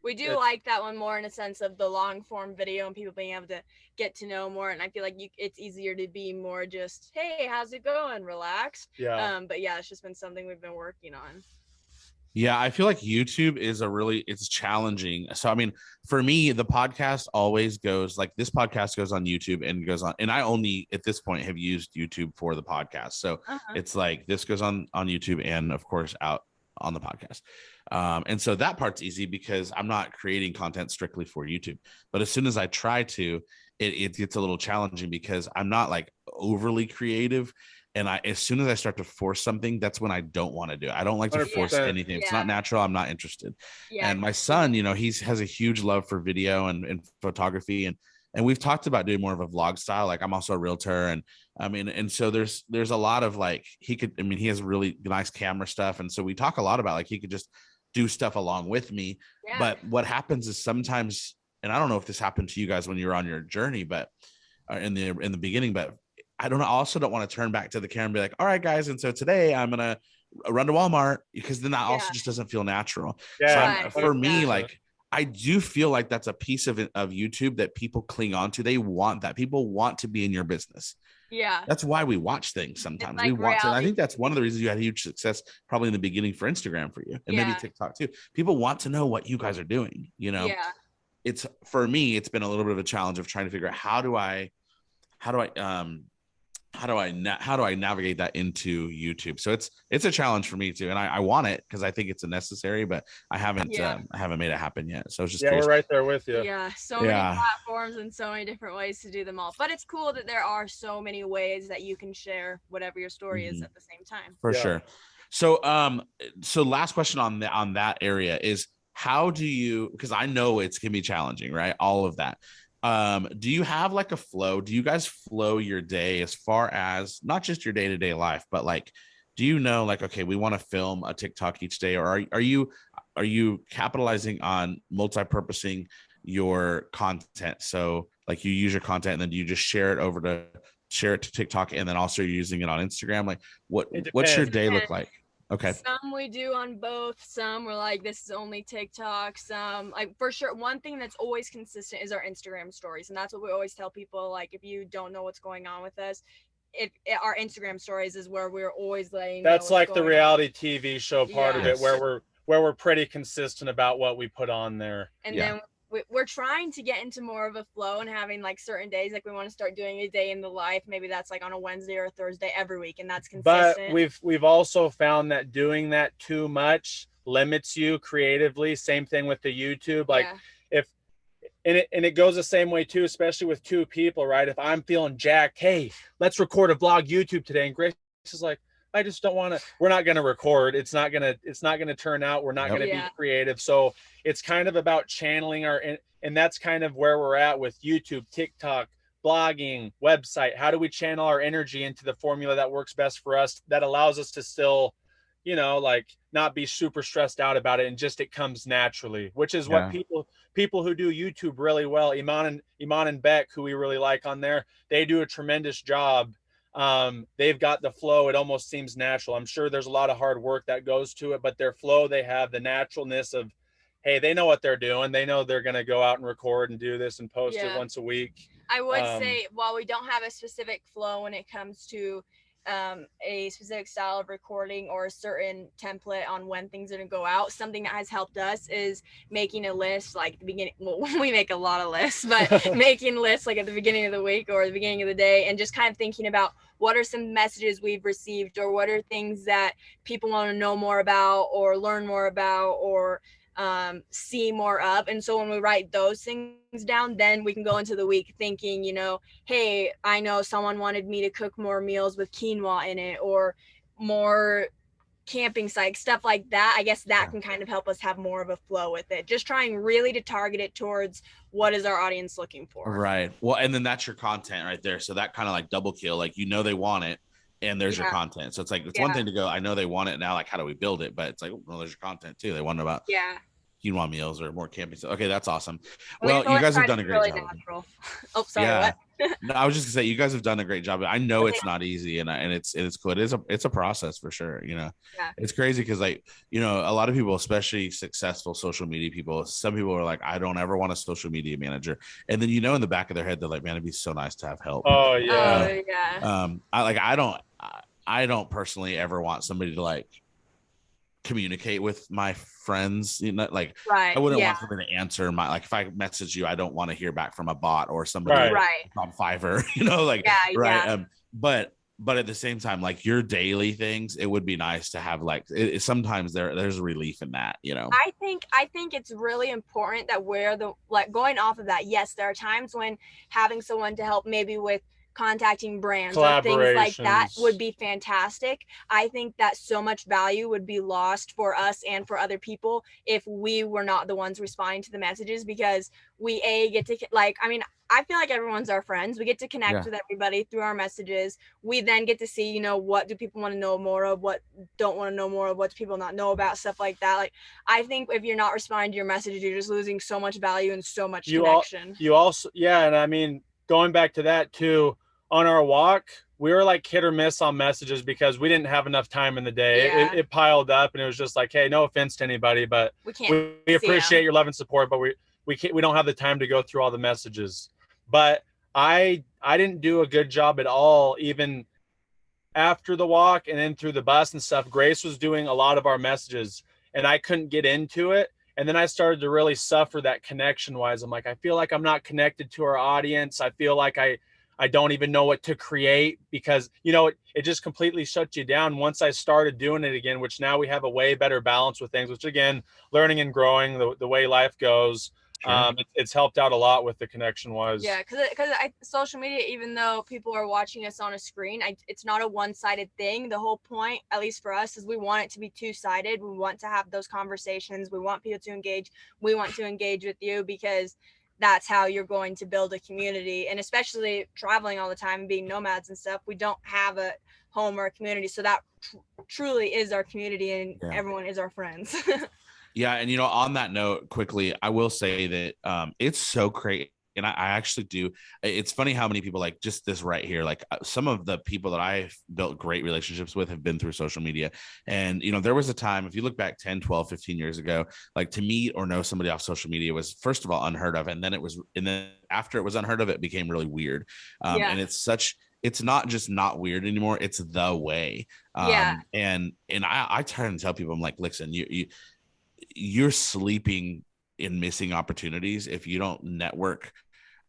we do like that one more in a sense of the long form video and people being able to get to know more. And I feel like it's easier to be more just, hey, how's it going? Relaxed. Yeah. But yeah, it's just been something we've been working on. Yeah, I feel like YouTube is it's challenging. So, for me, the podcast always goes, like, this podcast goes on YouTube and goes on. And I only, at this point, have used YouTube for the podcast. So it's like, this goes on YouTube and, of course, out on the podcast. And so that part's easy because I'm not creating content strictly for YouTube. But as soon as I try to, it gets a little challenging because I'm not like overly creative. And as soon as I start to force something, that's when I don't want to do it. I don't like to force anything. If it's not natural, I'm not interested. And my son, he has a huge love for video and photography. And we've talked about doing more of a vlog style. Like, I'm also a realtor. And so there's a lot of, like, he has really nice camera stuff. And so we talk a lot about, like, he could just do stuff along with me. Yeah. But what happens is sometimes, and I don't know if this happened to you guys when you were on your journey, but in the beginning, but I also don't want to turn back to the camera and be like, all right, guys. And so today I'm going to run to Walmart, because then that also just doesn't feel natural. Yeah. So for me, like, I do feel like that's a piece of YouTube that people cling on to. They want that. People want to be in your business. Yeah. That's why we watch things sometimes. Like, we want to. And I think that's one of the reasons you had huge success probably in the beginning for Instagram for you, and maybe TikTok too. People want to know what you guys are doing, Yeah. It's, for me, it's been a little bit of a challenge of trying to figure out how do I navigate that into YouTube. So it's a challenge for me too, and I want it because I think it's a necessary, but I haven't made it happen yet. So it's just we're right there with you. Yeah, so many platforms and so many different ways to do them all. But it's cool that there are so many ways that you can share whatever your story is at the same time. For sure. So so last question on that area is, how do you, because I know it's gonna be challenging, right? All of that. Do you have like a flow? Do you guys flow your day as far as not just your day-to-day life, but like, do you know, like, okay, we want to film a TikTok each day, or are you capitalizing on multi-purposing your content? So like, you use your content and then you just share it to TikTok, and then also you're using it on Instagram. Like, what's your day look like? Okay. Some we do on both. Some we're like, this is only TikTok. Some, like, for sure, one thing that's always consistent is our Instagram stories. And that's what we always tell people. Like, if you don't know what's going on with us, our Instagram stories is where we're always letting that's like the reality TV show part of it, where we're pretty consistent about what we put on there. And then we're trying to get into more of a flow and having like certain days, like we want to start doing a day in the life. Maybe that's like on a Wednesday or a Thursday every week, and that's consistent. But we've also found that doing that too much limits you creatively. Same thing with the YouTube. Like, if and it goes the same way too, especially with two people, right? If I'm feeling jacked, hey, let's record a vlog YouTube today, and Grace is like, I just don't want to. We're not going to record. It's not gonna turn out. We're not going to be creative. So it's kind of about channeling and that's kind of where we're at with YouTube, TikTok, blogging, website. How do we channel our energy into the formula that works best for us, that allows us to still, like not be super stressed out about it, and just it comes naturally, which is what people who do YouTube really well, Iman and Beck, who we really like on there, they do a tremendous job. They've got the flow. It almost seems natural. I'm sure there's a lot of hard work that goes to it, but their flow, they have the naturalness of, hey, they know what they're doing. They know they're going to go out and record and do this and post it once a week. I would say, while we don't have a specific flow when it comes to a specific style of recording or a certain template on when things are going to go out, something that has helped us is making a list, like the beginning. Well, we make a lot of lists, but making lists like at the beginning of the week or the beginning of the day, and just kind of thinking about what are some messages we've received, or what are things that people want to know more about or learn more about, or see more of. And so when we write those things down, then we can go into the week thinking, hey, I know someone wanted me to cook more meals with quinoa in it, or more camping site stuff like that. I guess that can kind of help us have more of a flow with it, just trying really to target it towards what is our audience looking for. Right. Well, and then that's your content right there. So that kind of like double kill, like, they want it, and there's your content. So it's like, it's one thing to go, I know they want it now, like, how do we build it? But it's like, well, there's your content too. They want about quinoa meals or more camping stuff. Okay, that's awesome. Well, you guys have done a great job. Natural. Oh, sorry. What? No, I was just gonna say, you guys have done a great job. I know it's not easy, and it's cool. It's a process for sure. It's crazy because, like, a lot of people, especially successful social media people, some people are like, I don't ever want a social media manager, and then in the back of their head they're like, man, it'd be so nice to have help. Oh yeah. I don't personally ever want somebody to like communicate with my friends, I wouldn't want somebody to answer my, like, if I message you, I don't want to hear back from a bot or somebody on Fiverr, but at the same time, like, your daily things, it would be nice to have, like, sometimes there's relief in that. I think it's really important that we're going off of that. Yes, there are times when having someone to help, maybe with contacting brands or things like that, would be fantastic. I think that so much value would be lost for us and for other people if we were not the ones responding to the messages, because we get to, I feel like everyone's our friends. We get to connect with everybody through our messages. We then get to see, what do people want to know more of, what don't want to know more of, what do people not know about, stuff like that. Like, I think if you're not responding to your messages, you're just losing so much value and so much connection. And I mean, going back to that too, on our walk, we were like hit or miss on messages because we didn't have enough time in the day. It piled up, and it was just like, hey, no offense to anybody, but we appreciate your love and support, but we don't have the time to go through all the messages. But I didn't do a good job at all, even after the walk and then through the bus and stuff. Grace was doing a lot of our messages, and I couldn't get into it. And then I started to really suffer that connection wise. I'm like, I feel like I'm not connected to our audience. I feel like I don't even know what to create, because, it just completely shut you down once I started doing it again, which now we have a way better balance with things, which, again, learning and growing the way life goes. Sure. It's helped out a lot with the connection wise. Yeah, because social media, even though people are watching us on a screen, it's not a one-sided thing. The whole point, at least for us, is we want it to be two-sided. We want to have those conversations. We want people to engage. We want to engage with you, because that's how you're going to build a community. And especially traveling all the time and being nomads and stuff, we don't have a home or a community. So that truly is our community, and everyone is our friends. Yeah. And, on that note, quickly, I will say that it's so great. And I actually do. It's funny how many people, like, just this right here, like, some of the people that I've built great relationships with have been through social media. And, there was a time, if you look back 10, 12, 15 years ago, like, to meet or know somebody off social media was, first of all, unheard of. And then after it was unheard of, it became really weird. And it's not just not weird anymore. It's the way. And I try to tell people, I'm like, listen, you're sleeping in missing opportunities if you don't network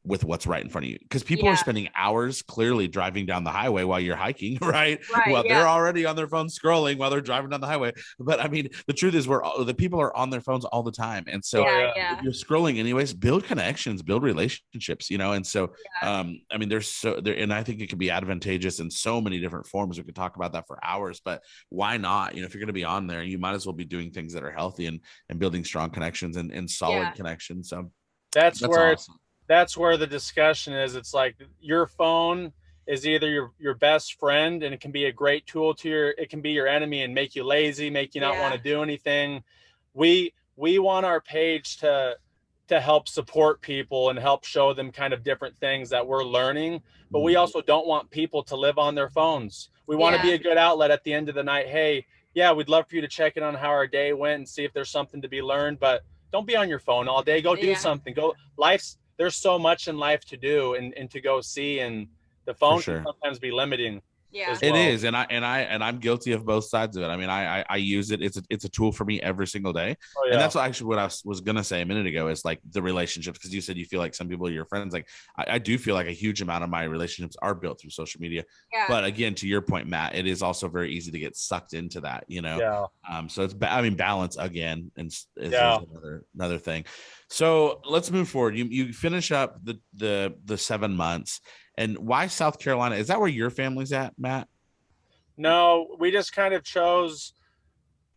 with what's right in front of you, because people are spending hours clearly driving down the highway while you're hiking, right? Well, they're already on their phone scrolling while they're driving down the highway. But I mean, the truth is the people are on their phones all the time. And so if you're scrolling anyways, build connections, build relationships, and so I mean, and I think it can be advantageous in so many different forms. We could talk about that for hours, but why not? If you're going to be on there, you might as well be doing things that are healthy and building strong connections and solid connections. So that's where awesome. That's where the discussion is. It's like your phone is either your best friend, and it can be a great tool it can be your enemy and make you lazy, make you not want to do anything. We want our page to help support people and help show them kind of different things that we're learning, but we also don't want people to live on their phones. We want to be a good outlet at the end of the night. Hey, we'd love for you to check in on how our day went and see if there's something to be learned, but don't be on your phone all day. Go do something. There's so much in life to do and to go see, and the phone can sometimes be limiting. Yeah, it is, and I'm guilty of both sides of it. I mean, I use it. It's a tool for me every single day, and that's actually what I was gonna say a minute ago is like the relationships, because you said you feel like some people are your friends. Like I do feel like a huge amount of my relationships are built through social media. But again, to your point, Matt, it is also very easy to get sucked into that. So it's balance again, and is another thing. So let's move forward. You finish up the 7 months. And why South Carolina? Is that where your family's at, Matt? No, we just kind of chose.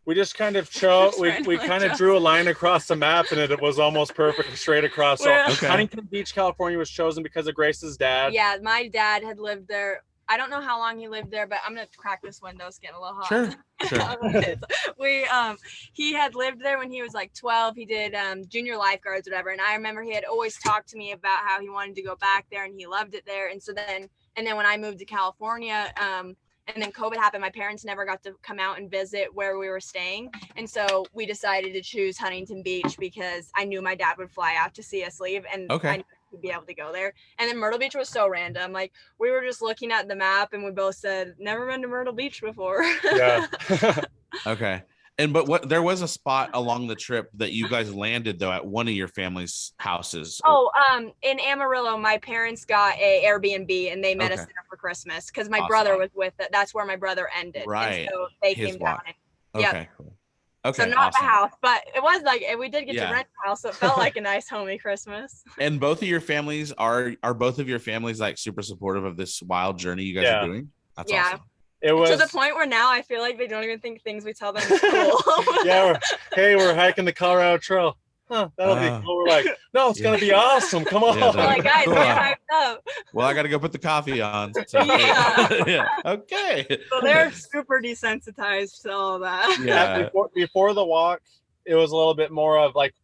We kind of drew a line across the map, and it was almost perfect straight across. So Huntington Beach, California was chosen because of Grace's dad. Yeah, my dad had lived there. I don't know how long he lived there, but I'm gonna crack this window. It's getting a little hot. Sure. He had lived there when he was like 12. He did junior lifeguards, whatever. And I remember he had always talked to me about how he wanted to go back there and he loved it there. And so then when I moved to California, and then COVID happened, my parents never got to come out and visit where we were staying. And so we decided to choose Huntington Beach because I knew my dad would fly out to see us leave, and I knew he'd be able to go there. And then Myrtle Beach was so random. Like we were just looking at the map and we both said, never been to Myrtle Beach before. Yeah. Okay. But there was a spot along the trip that you guys landed though at one of your family's houses. In Amarillo, my parents got a Airbnb and they met us there for Christmas because my brother was with it. That's where my brother ended. Right. And so they came down. Okay, cool. Okay. So not the house, but it was like we did get to rent a house, so it felt like a nice homey Christmas. And both of your families are both of your families like super supportive of this wild journey you guys are doing? That's awesome. It was to the point where now I feel like they don't even think things we tell them is cool. We're hiking the Colorado Trail. That'll be cool. We're like, no, it's gonna be awesome. Come on. Like, guys, get hyped up. Well, I gotta go put the coffee on. So, okay. So they're super desensitized to all that. Yeah. Before the walk, it was a little bit more of like,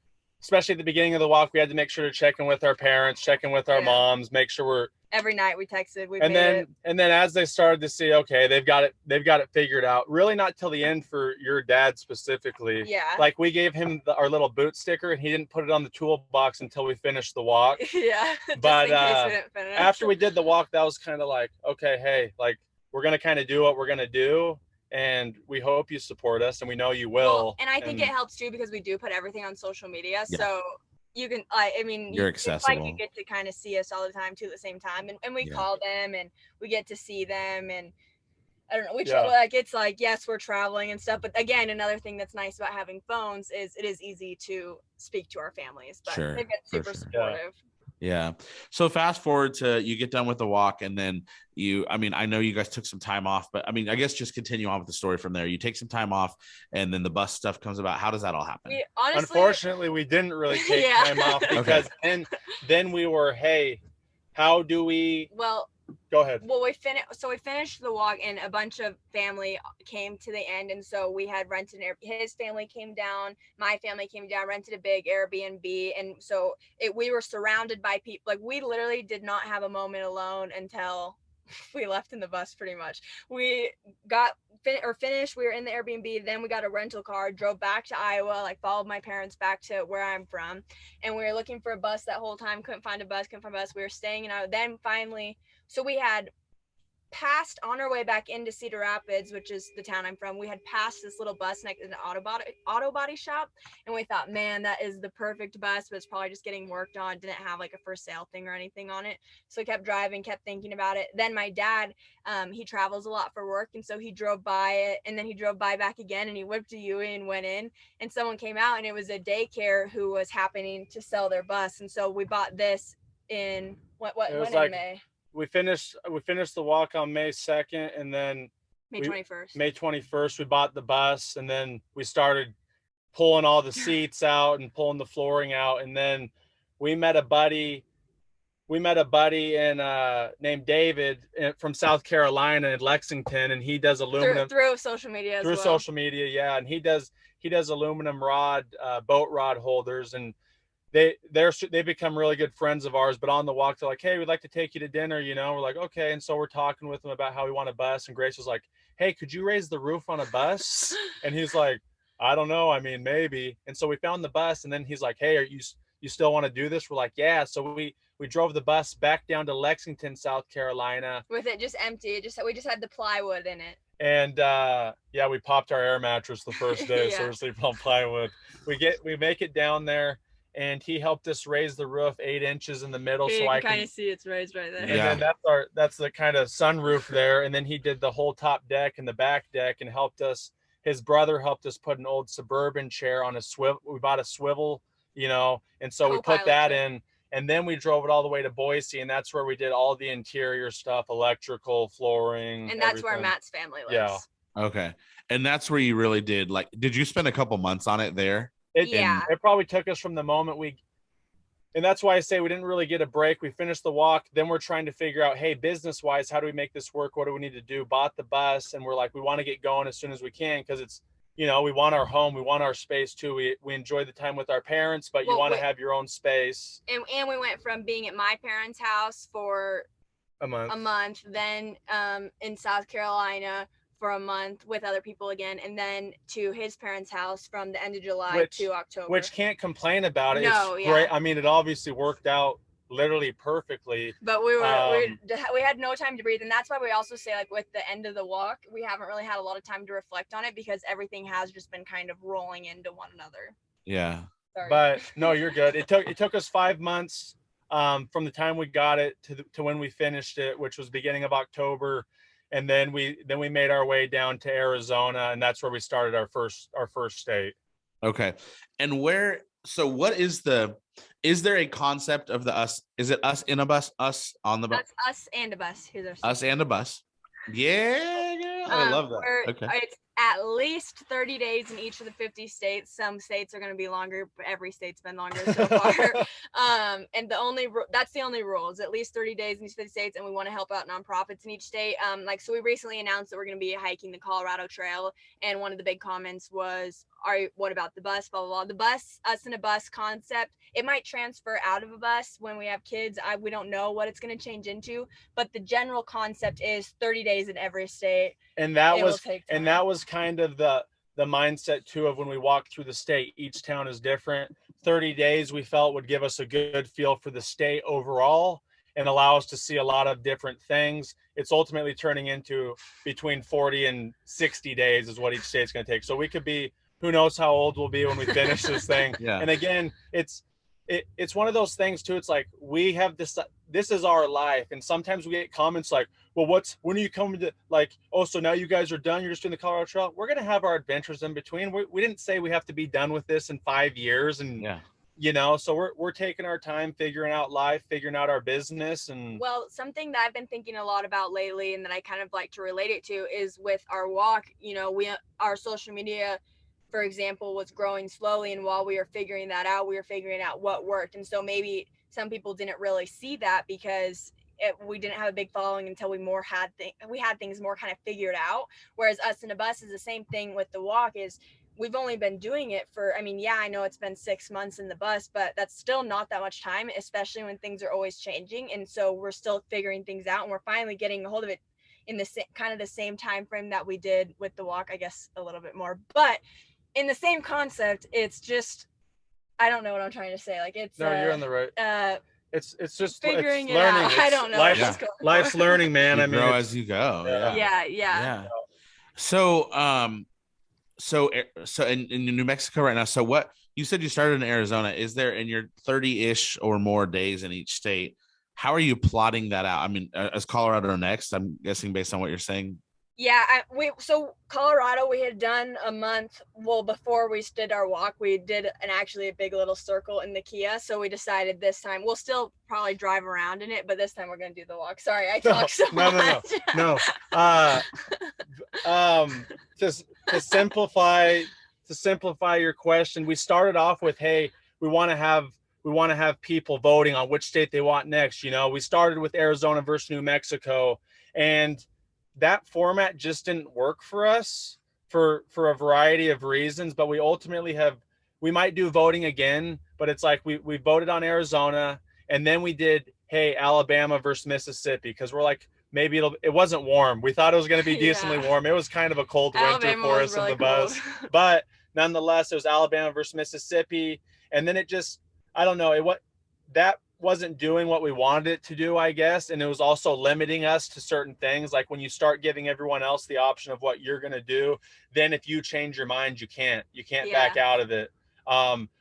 especially at the beginning of the walk, we had to make sure to check in with our parents, check in with our moms, make sure we're. Every night we texted. And then as they started to see, okay, they've got it figured out. Really, not till the end for your dad specifically. Yeah. Like we gave him our little boot sticker, and he didn't put it on the toolbox until we finished the walk. Yeah. But after we did the walk, that was kind of like, okay, hey, like we're gonna kind of do what we're gonna do. And we hope you support us, and we know you will. Well, and I think it helps too because we do put everything on social media. Yeah. So you can, you're accessible. Like you get to kind of see us all the time too at the same time, and we call them and we get to see them, and I don't know, it's like, yes, we're traveling and stuff, but again, another thing that's nice about having phones is it is easy to speak to our families, but they've been super supportive. Yeah. So fast forward to you get done with the walk, and then I know you guys took some time off, but I mean, I guess just continue on with the story from there. You take some time off, and then the bus stuff comes about. How does that all happen? Unfortunately, we didn't really take time off because then we were, hey, how do we? Well, go ahead. Well, we finished the walk, and a bunch of family came to the end, and so we had rented his family came down, my family came down, rented a big Airbnb, and so we were surrounded by people. Like we literally did not have a moment alone until we left in the bus. Pretty much, we got finished. We were in the Airbnb, then we got a rental car, drove back to Iowa, like followed my parents back to where I'm from, and we were looking for a bus that whole time. Couldn't find a bus. We were staying in Iowa. Then finally. So we had passed on our way back into Cedar Rapids, which is the town I'm from. We had passed this little bus next to an auto body shop, and we thought, man, that is the perfect bus, but it's probably just getting worked on. Didn't have like a for sale thing or anything on it. So I kept driving, kept thinking about it. Then my dad, he travels a lot for work, and so he drove by it, and then he drove by back again, and he whipped a U-Ey and went in, and someone came out, and it was a daycare who was happening to sell their bus, and so we bought this in in May. We finished the walk on May 2nd, and then May 21st. May 21st, we bought the bus, and then we started pulling all the seats out and pulling the flooring out. And then we met a buddy in named David from South Carolina in Lexington, and he does aluminum through social media social media. Yeah. And he does aluminum boat rod holders, and they become really good friends of ours. But on the walk, they're like, hey, we'd like to take you to dinner, we're like, okay. And so we're talking with them about how we want a bus, and Grace was like, hey, could you raise the roof on a bus? And he's like, I don't know, I mean, maybe. And so we found the bus, and then he's like, hey, you still want to do this? We're like, yeah. So we drove the bus back down to Lexington, South Carolina, with it just empty. We just had the plywood in it. And we popped our air mattress the first day. Yeah. So we're sleeping on plywood. We make it down there, and he helped us raise the roof 8 inches in the middle. So I can kind of see it's raised right there. And then that's the kind of sunroof there. And then he did the whole top deck and the back deck, and his brother helped us put an old Suburban chair on a swivel. We bought a swivel, and so we put that in, and then we drove it all the way to Boise, and that's where we did all the interior stuff, electrical, flooring. And that's where Matt's family lives. Yeah. Okay. And that's where you really did did you spend a couple months on it there? It probably took us from the moment and that's why I say we didn't really get a break. We finished the walk. Then we're trying to figure out, hey, business wise, how do we make this work? What do we need to do? Bought the bus, and we're like, we want to get going as soon as we can, because it's, we want our home. We want our space too. We enjoy the time with our parents, but you want to have your own space. And we went from being at my parents' house for a month, then in South Carolina for a month with other people again, and then to his parents' house from the end of July to October. Which can't complain about it. No, it's great. I mean, it obviously worked out literally perfectly. But we had no time to breathe, and that's why we also say, with the end of the walk, we haven't really had a lot of time to reflect on it, because everything has just been kind of rolling into one another. Yeah. Sorry. But no, you're good. It took us 5 months from the time we got it to when we finished it, which was beginning of October. And then we made our way down to Arizona, and that's where we started our first state. Okay. And what is there a concept of the us? Is it us in a bus, us on the bus? That's us and a bus. Here's our us and a bus. Yeah. I love that. Okay. It's at least 30 days in each of the 50 states. Some states are going to be longer, but every state's been longer so far. And that's the only rule, is at least 30 days in each 50 states, and we want to help out nonprofits in each state. So we recently announced that we're going to be hiking the Colorado Trail, and one of the big comments was, what about the bus, blah, blah, blah. The bus, us in a bus concept, it might transfer out of a bus when we have kids. We don't know what it's going to change into, but the general concept is 30 days in every state. And that was kind of the mindset too of when we walked through the state. Each town is different. 30 days we felt would give us a good feel for the state overall and allow us to see a lot of different things. It's ultimately turning into between 40 and 60 days is what each state's going to take. So we could be, who knows how old we'll be when we finish this thing. Yeah. And again, it's one of those things too. It's like, we have this is our life. And sometimes we get comments like, well, when are you coming to, oh, so now you guys are done, you're just doing the Colorado Trail? We're going to have our adventures in between. We didn't say we have to be done with this in 5 years. And, so we're taking our time, figuring out life, figuring out our business. And well, something that I've been thinking a lot about lately, and that I kind of like to relate it to, is with our walk, our social media, for example, was growing slowly. And while we were figuring that out, we were figuring out what worked. And so maybe some people didn't really see that, because we didn't have a big following until we had things more kind of figured out. Whereas us in a bus is the same thing with the walk. Is we've only been doing it for, I know it's been 6 months in the bus, but that's still not that much time, especially when things are always changing. And so we're still figuring things out, and we're finally getting a hold of it in the kind of the same time frame that we did with the walk, I guess a little bit more, but in the same concept. It's just, I don't know what I'm trying to say. You're on the right. it's just figuring it's it learning. out. I don't know. Life's learning, man. You I mean, grow as you go. Yeah. So, so in New Mexico right now. So what you said you started in Arizona. Is there in your 30-ish or more days in each state? How are you plotting that out? I mean, is Colorado next? I'm guessing based on what you're saying. Yeah, so Colorado, we had done a month. Well, before we did our walk, we did actually a big little circle in the Kia. So we decided this time we'll still probably drive around in it, but this time we're gonna do the walk. Sorry, I talk so much. No. Just to simplify your question, we started off with, hey, we want to have people voting on which state they want next. We started with Arizona versus New Mexico, and that format just didn't work for us for a variety of reasons. But we ultimately we might do voting again, but it's like we voted on Arizona, and then we did, hey, Alabama versus Mississippi, because we're like, maybe it wasn't warm. We thought it was going to be decently warm. It was kind of a cold winter for us really in the bus, but nonetheless, it was Alabama versus Mississippi. And then it just, I don't know, that wasn't doing what we wanted it to do, I guess. And it was also limiting us to certain things. Like when you start giving everyone else the option of what you're going to do, then if you change your mind, you can't back out of it.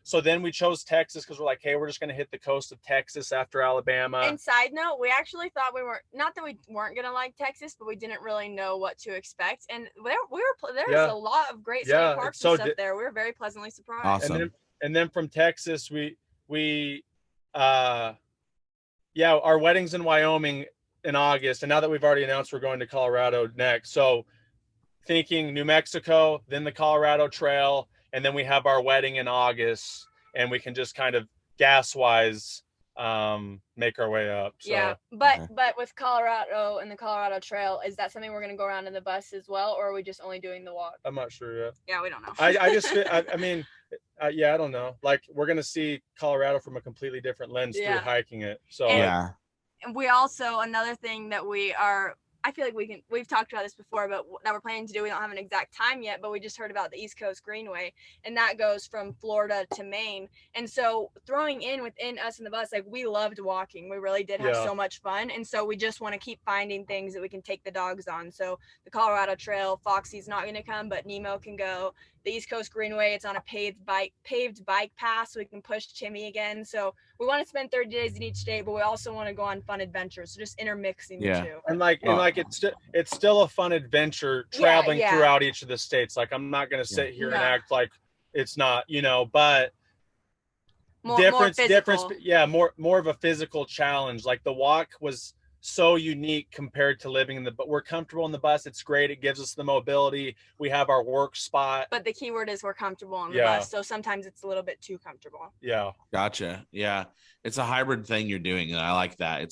So then we chose Texas because we're like, hey, we're just going to hit the coast of Texas after Alabama. And side note, we actually thought not that we weren't going to like Texas, but we didn't really know what to expect. And there was a lot of great state parks and stuff there. We were very pleasantly surprised. Awesome. And then from Texas, our wedding's in Wyoming in August. And now that we've already announced we're going to Colorado next. So thinking New Mexico, then the Colorado Trail, and then we have our wedding in August, and we can just kind of gas wise make our way up. So. Yeah, but with Colorado and the Colorado Trail, is that something we're going to go around in the bus as well, or are we just only doing the walk? I'm not sure yet. Yeah, we don't know. I don't know. Like, we're going to see Colorado from a completely different lens through hiking it. So and we also, another thing that I feel like we've talked about this before, but that we're planning to do, we don't have an exact time yet, but we just heard about the East Coast Greenway, and that goes from Florida to Maine. And so throwing in within us in the bus, like, we loved walking. We really did have so much fun. And so we just want to keep finding things that we can take the dogs on. So the Colorado Trail, Foxy's not going to come, but Nemo can go. The East Coast Greenway, it's on a paved bike path, so we can push Timmy again. So we want to spend 30 days in each state, but we also want to go on fun adventures. So just intermixing the two. It's still a fun adventure traveling throughout each of the states. Like, I'm not going to sit here and act like it's not, but more of a physical challenge. Like, the walk was so unique compared to living but we're comfortable in the bus. It's great. It gives us the mobility. We have our work spot. But the key word is we're comfortable on the bus. So sometimes it's a little bit too comfortable. Yeah. Gotcha. Yeah. It's a hybrid thing you're doing. And I like that.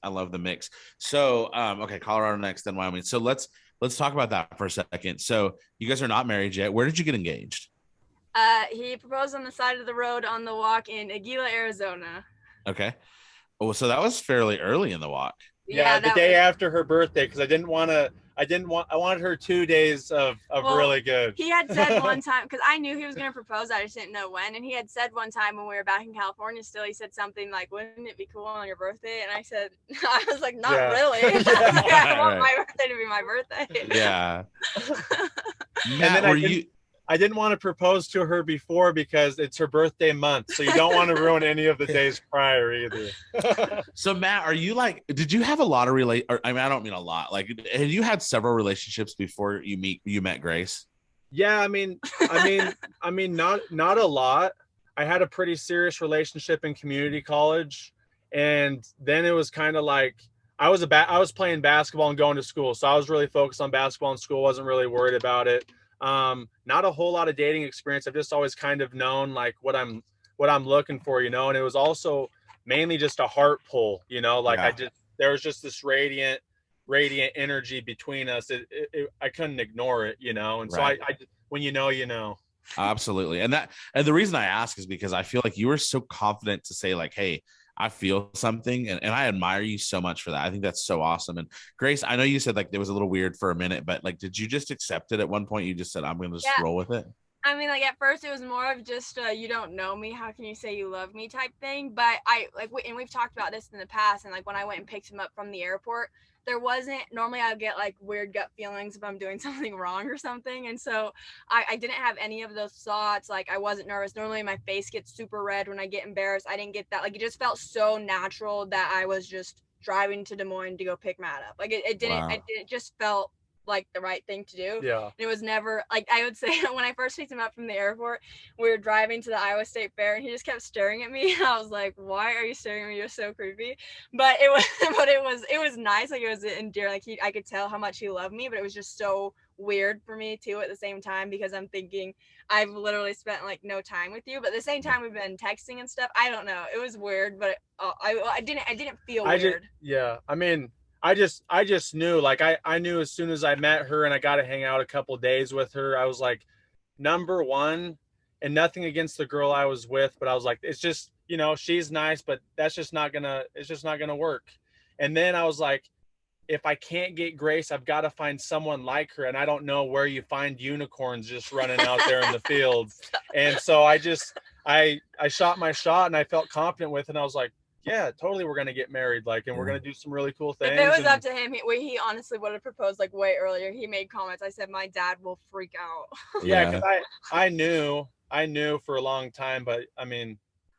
I love the mix. So, okay. Colorado next, then Wyoming. So let's talk about that for a second. So you guys are not married yet. Where did you get engaged? He proposed on the side of the road on the walk in Aguila, Arizona. Okay. Oh, so that was fairly early in the walk. Yeah, the day after her birthday, because I wanted her 2 days of really good. He had said one time, because I knew he was going to propose, I just didn't know when. And he had said one time when we were back in California still, he said something like, wouldn't it be cool on your birthday? And I was like, not really. I want my birthday to be my birthday. Yeah. Matt, I didn't want to propose to her before because it's her birthday month. So you don't want to ruin any of the days prior either. So Matt, did you have a lot of I don't mean a lot. Like, had you had several relationships before you met Grace? Yeah. I mean, not a lot. I had a pretty serious relationship in community college. And then it was kind of like, I was playing basketball and going to school. So I was really focused on basketball in school. Wasn't really worried about it. Not a whole lot of dating experience. I've just always kind of known like what I'm looking for, and it was also mainly just a heart pull, there was just this radiant energy between us. I couldn't ignore it, and so I when you know. Absolutely. And the reason I ask is because I feel like you were so confident to say like, hey, I feel something, and I admire you so much for that. I think that's so awesome. And Grace, I know you said like it was a little weird for a minute, but like, did you just accept it at one point? You just said, I'm going to just roll with it. I mean, like at first it was more of just you don't know me, how can you say you love me type thing. But and we've talked about this in the past. And like when I went and picked him up from the airport, there wasn't, normally I'll get like weird gut feelings if I'm doing something wrong or something. And so I didn't have any of those thoughts. Like I wasn't nervous. Normally my face gets super red when I get embarrassed. I didn't get that. Like it just felt so natural that I was just driving to Des Moines to go pick Matt up. Like it didn't, Wow. it just felt like the right thing to do. Yeah. And it was never like, I would say when I first picked him up from the airport, we were driving to the Iowa State Fair and he just kept staring at me. I was like, why are you staring at me? You're so creepy. But it was nice. Like it was endearing. Like I could tell how much he loved me, but it was just so weird for me too at the same time, because I'm thinking I've literally spent like no time with you, but at the same time we've been texting and stuff. I don't know. It was weird, but I didn't feel weird. I mean, I just knew, like I knew as soon as I met her and I got to hang out a couple days with her, I was like, number one, and nothing against the girl I was with, but I was like, it's just, you know, she's nice, but it's just not gonna work. And then I was like, if I can't get Grace, I've got to find someone like her. And I don't know where you find unicorns just running out there in the field. And so I shot my shot and I felt confident with it. And I was like, yeah, totally. We're going to get married. Like, and we're going to do some really cool things. If it was up to him, he honestly would have proposed like way earlier. He made comments. I said, my dad will freak out. Yeah. Cause I knew for a long time, but I mean,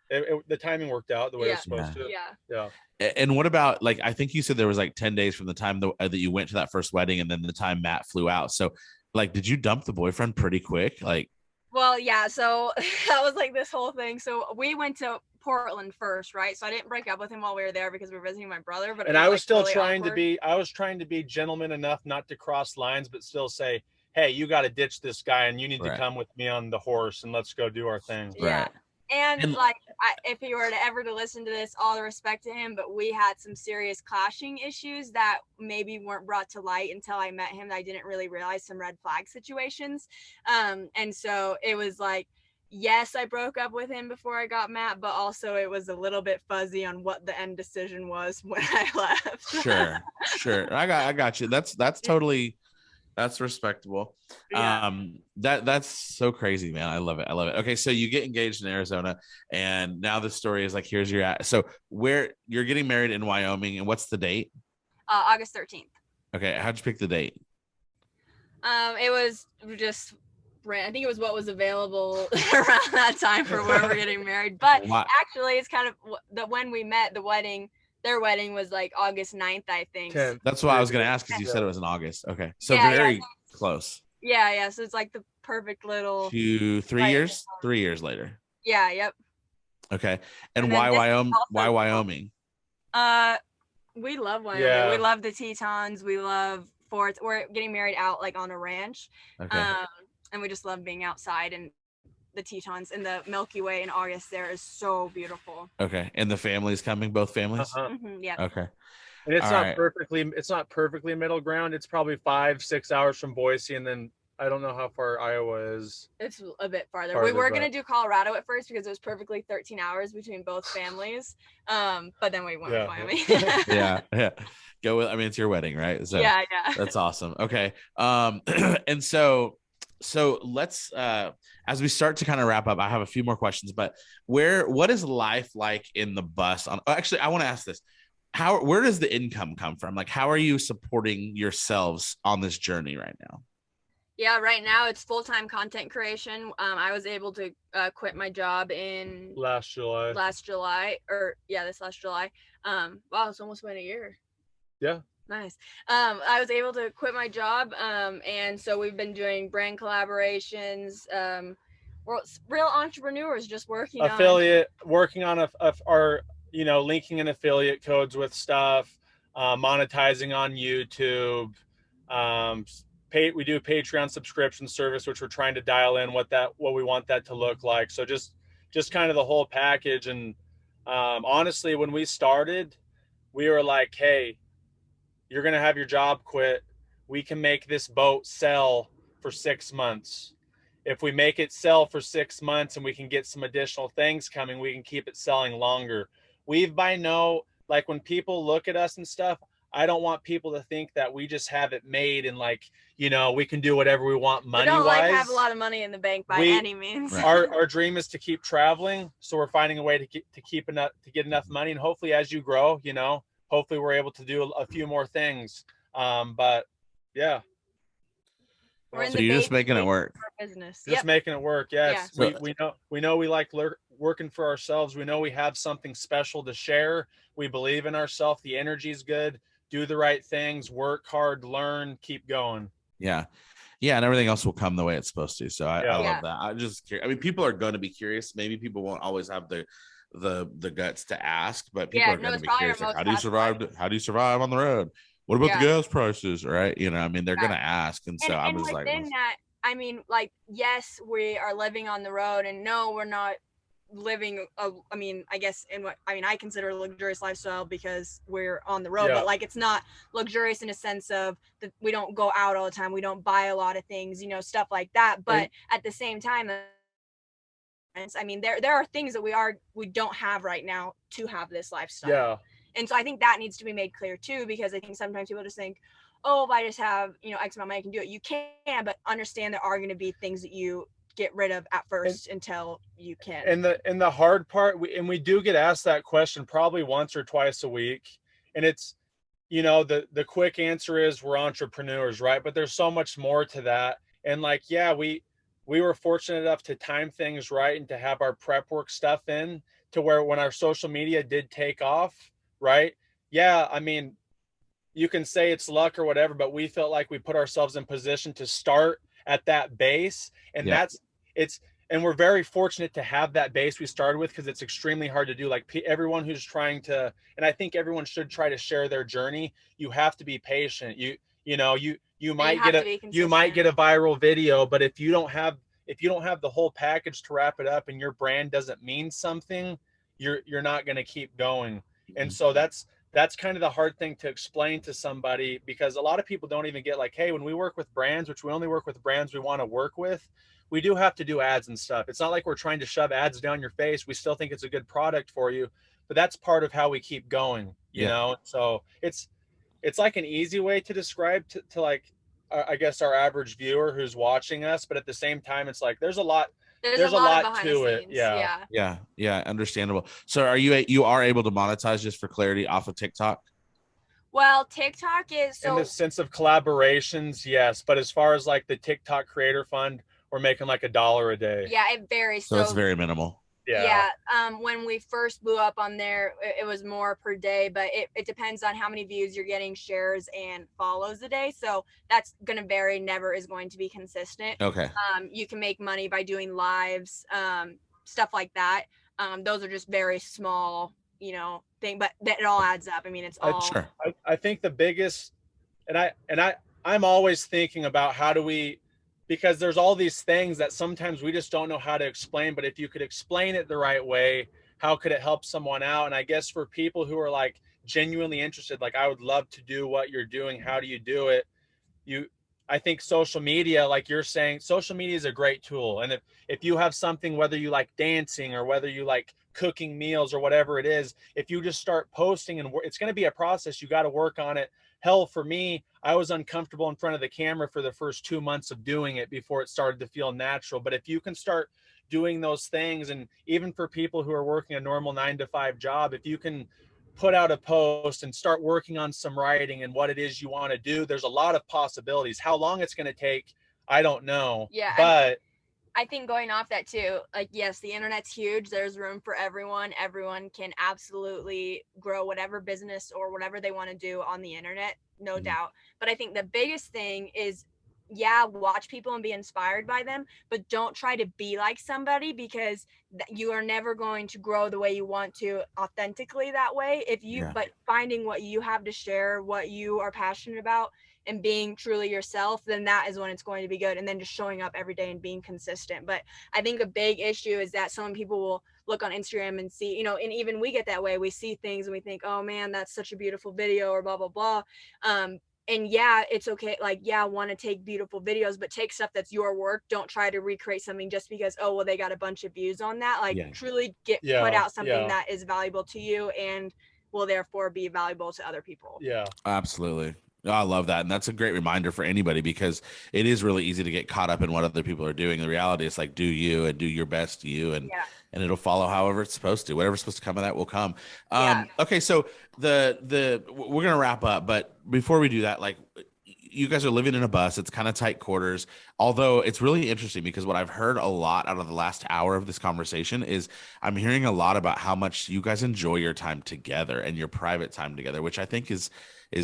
the timing worked out the way it was supposed to. Yeah. And what about, like, I think you said there was like 10 days from the time that you went to that first wedding and then the time Matt flew out. So like, did you dump the boyfriend pretty quick? Like, well, yeah. So that was like this whole thing. So we went to Portland first, right? So I didn't break up with him while we were there because we were visiting my brother. But I was still really trying awkward. I was trying to be gentleman enough not to cross lines, but still say, hey, you got to ditch this guy and you need to come with me on the horse and let's go do our thing. Yeah. Right. And like, if he were to ever to listen to this, all the respect to him, but we had some serious clashing issues that maybe weren't brought to light until I met him. That I didn't really realize, some red flag situations. And so it was like, yes, I broke up with him before I got Matt, but also it was a little bit fuzzy on what the end decision was when I left. Sure. I got you. That's totally, that's respectable. Yeah. That's so crazy, man. I love it. Okay, so you get engaged in Arizona, and now the story is like, here's your so where you're getting married in Wyoming, and what's the date? August 13th. Okay, how'd you pick the date? It was just, I think it was what was available around that time for where we're getting married. But actually, it's kind of when we met, their wedding was like August 9th, I think. 10th. That's what I was going to ask, because you said it was in August. Okay. So very close. Yeah. So it's like the perfect little 3 years? 3 years later. Yeah. Yep. Okay. And why Wyoming? Why Wyoming? We love Wyoming. Yeah. We love the Tetons. We love forts. We're getting married out like on a ranch. Okay. And we just love being outside, and the Tetons and the Milky Way in August there is so beautiful. Okay. And the family's coming, both families? Yeah. Okay. And it's not perfectly middle ground. It's probably 5-6 hours from Boise, and then I don't know how far Iowa is. It's a bit farther. We were gonna do Colorado at first because it was perfectly 13 hours between both families. But then we went with Wyoming. yeah. Go with, I mean, it's your wedding, right? So yeah. That's awesome. Okay. And so let's as we start to kind of wrap up, I have a few more questions, but what is life like in the bus actually, I want to ask this. Where does the income come from? Like, how are you supporting yourselves on this journey right now? Yeah, right now it's full-time content creation. I was able to quit my job in last July. This last July. Wow, it's almost been a year. Yeah. Nice. I was able to quit my job. And so we've been doing brand collaborations. We're real entrepreneurs just working on our linking in affiliate codes with stuff, monetizing on YouTube. We do a Patreon subscription service, which we're trying to dial in what we want that to look like. So just kind of the whole package. And honestly, when we started, we were like, hey, you're going to have your job quit. We can make this boat sell for 6 months. If we make it sell for 6 months and we can get some additional things coming, we can keep it selling longer. Like when people look at us and stuff, I don't want people to think that we just have it made and like, you know, we can do whatever we want money wise. We don't like have a lot of money in the bank by any means. Our dream is to keep traveling, so we're finding a way to get enough money, and hopefully as you grow, you know, hopefully we're able to do a few more things. But yeah. So you're just making it work. Business. Just making it work. Yes. Yeah. We know we like working for ourselves. We know we have something special to share. We believe in ourselves. The energy is good. Do the right things, work hard, learn, keep going. Yeah. And everything else will come the way it's supposed to. So I love that. I just, I mean, people are going to be curious. Maybe people won't always have the guts to ask, but people are going to be curious. Like, how do you survive on the road? What about the gas prices? Right. You know, I mean, they're going to ask. And so I'm just like, that, I mean, like, yes, we are living on the road, and no, we're not living I guess I consider a luxurious lifestyle because we're on the road, but like, it's not luxurious in a sense of that we don't go out all the time, we don't buy a lot of things, you know, stuff like that, but at the same time, I mean, there are things that we don't have right now to have this lifestyle. And so I think that needs to be made clear too, because I think sometimes people just think, oh, if I just have, you know, X amount of money, I can do it. You can, but understand there are going to be things that you get rid of at first until you can. And the hard part, we do get asked that question probably once or twice a week, and it's, you know, the quick answer is we're entrepreneurs, right? But there's so much more to that. And like, yeah, we were fortunate enough to time things right and to have our prep work stuff in to where when our social media did take off, right? Yeah, I mean, you can say it's luck or whatever, but we felt like we put ourselves in position to start at that base, and and we're very fortunate to have that base we started with, because it's extremely hard to do. Like, everyone who's trying to, and I think everyone should try to share their journey, you have to be patient. You might get a viral video, but if you don't have the whole package to wrap it up and your brand doesn't mean something, you're not going to keep going. And so that's kind of the hard thing to explain to somebody, because a lot of people don't even get like, hey, when we work with brands, which we only work with brands we want to work with, we do have to do ads and stuff. It's not like we're trying to shove ads down your face. We still think it's a good product for you, but that's part of how we keep going, you know? So it's like an easy way to describe to like, I guess our average viewer who's watching us, but at the same time, it's like, there's a lot to it. Yeah. Understandable. So you are able to monetize, just for clarity, off of TikTok? Well, TikTok is in the sense of collaborations, yes. But as far as like the TikTok creator fund, we're making like $1 a day. Yeah, it varies. So it's very minimal. Yeah. When we first blew up on there, it was more per day, but it depends on how many views you're getting, shares, and follows a day. So that's going to vary. Never is going to be consistent. Okay. You can make money by doing lives, stuff like that. Those are just very small, you know, thing, but it all adds up. I mean, it's all. Sure. I think the biggest, I'm always thinking about how do we, because there's all these things that sometimes we just don't know how to explain, but if you could explain it the right way, how could it help someone out? And I guess for people who are like genuinely interested, like, I would love to do what you're doing. How do you do it? I think social media, like you're saying, social media is a great tool. And if you have something, whether you like dancing or whether you like cooking meals or whatever it is, if you just start posting, and it's going to be a process, you got to work on it. Hell, for me, I was uncomfortable in front of the camera for the first 2 months of doing it before it started to feel natural. But if you can start doing those things, and even for people who are working a normal 9-to-5 job, if you can put out a post and start working on some writing and what it is you want to do, there's a lot of possibilities. How long it's going to take, I don't know. Yeah, but I think going off that too, like, yes, the internet's huge. There's room for everyone. Everyone can absolutely grow whatever business or whatever they want to do on the internet, no doubt. But I think the biggest thing is, watch people and be inspired by them, but don't try to be like somebody, because you are never going to grow the way you want to authentically that way. But finding what you have to share, what you are passionate about, and being truly yourself, then that is when it's going to be good. And then just showing up every day and being consistent. But I think a big issue is that some people will look on Instagram and see, you know, and even we get that way. We see things and we think, oh man, that's such a beautiful video, or blah, blah, blah. And it's okay. Like, want to take beautiful videos, but take stuff that's your work. Don't try to recreate something just because, oh, well, they got a bunch of views on that. Like, truly put out something that is valuable to you and will therefore be valuable to other people. Yeah, absolutely. Oh, I love that. And that's a great reminder for anybody, because it is really easy to get caught up in what other people are doing. The reality is, like, do you and do your best you, and it'll follow however it's supposed to. Whatever's supposed to come of that will come. Okay, so we're gonna wrap up, but before we do that, like, you guys are living in a bus. It's kind of tight quarters. Although it's really interesting, because what I've heard a lot out of the last hour of this conversation is I'm hearing a lot about how much you guys enjoy your time together and your private time together, which I think is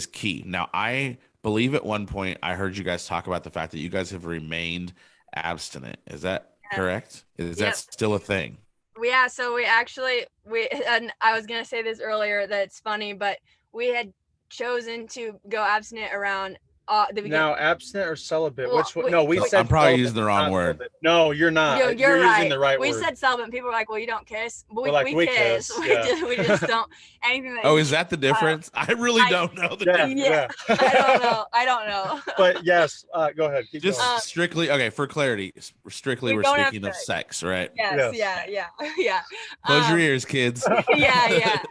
key. Now, I believe at one point I heard you guys talk about the fact that you guys have remained abstinent. Is that correct? Is that still a thing? Yeah, so and I was gonna say this earlier, that it's funny, but we had chosen to go abstinent around the beginning. Now, abstinent or celibate? Well, Which one? No, we said I'm probably celibate, using the wrong word. Celibate. No, you're not. You're right. Using the right we word. said celibate. People were like, "Well, you don't kiss." But we kiss. Yeah. We just don't anything. That Is that the difference? I really don't know the difference. Yeah. I don't know. But yes, go ahead. Keep just going. Strictly, okay, for clarity, strictly we're speaking of sex, right? Yes. Yeah. Close your ears, kids. Yeah.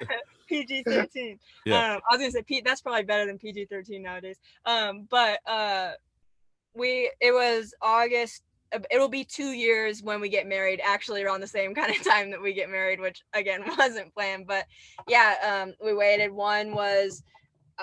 PG-13. I was gonna say Pete. That's probably better than PG-13 nowadays. But it was August. It'll be 2 years when we get married, actually around the same kind of time that we get married, which again wasn't planned. But yeah, we waited. One was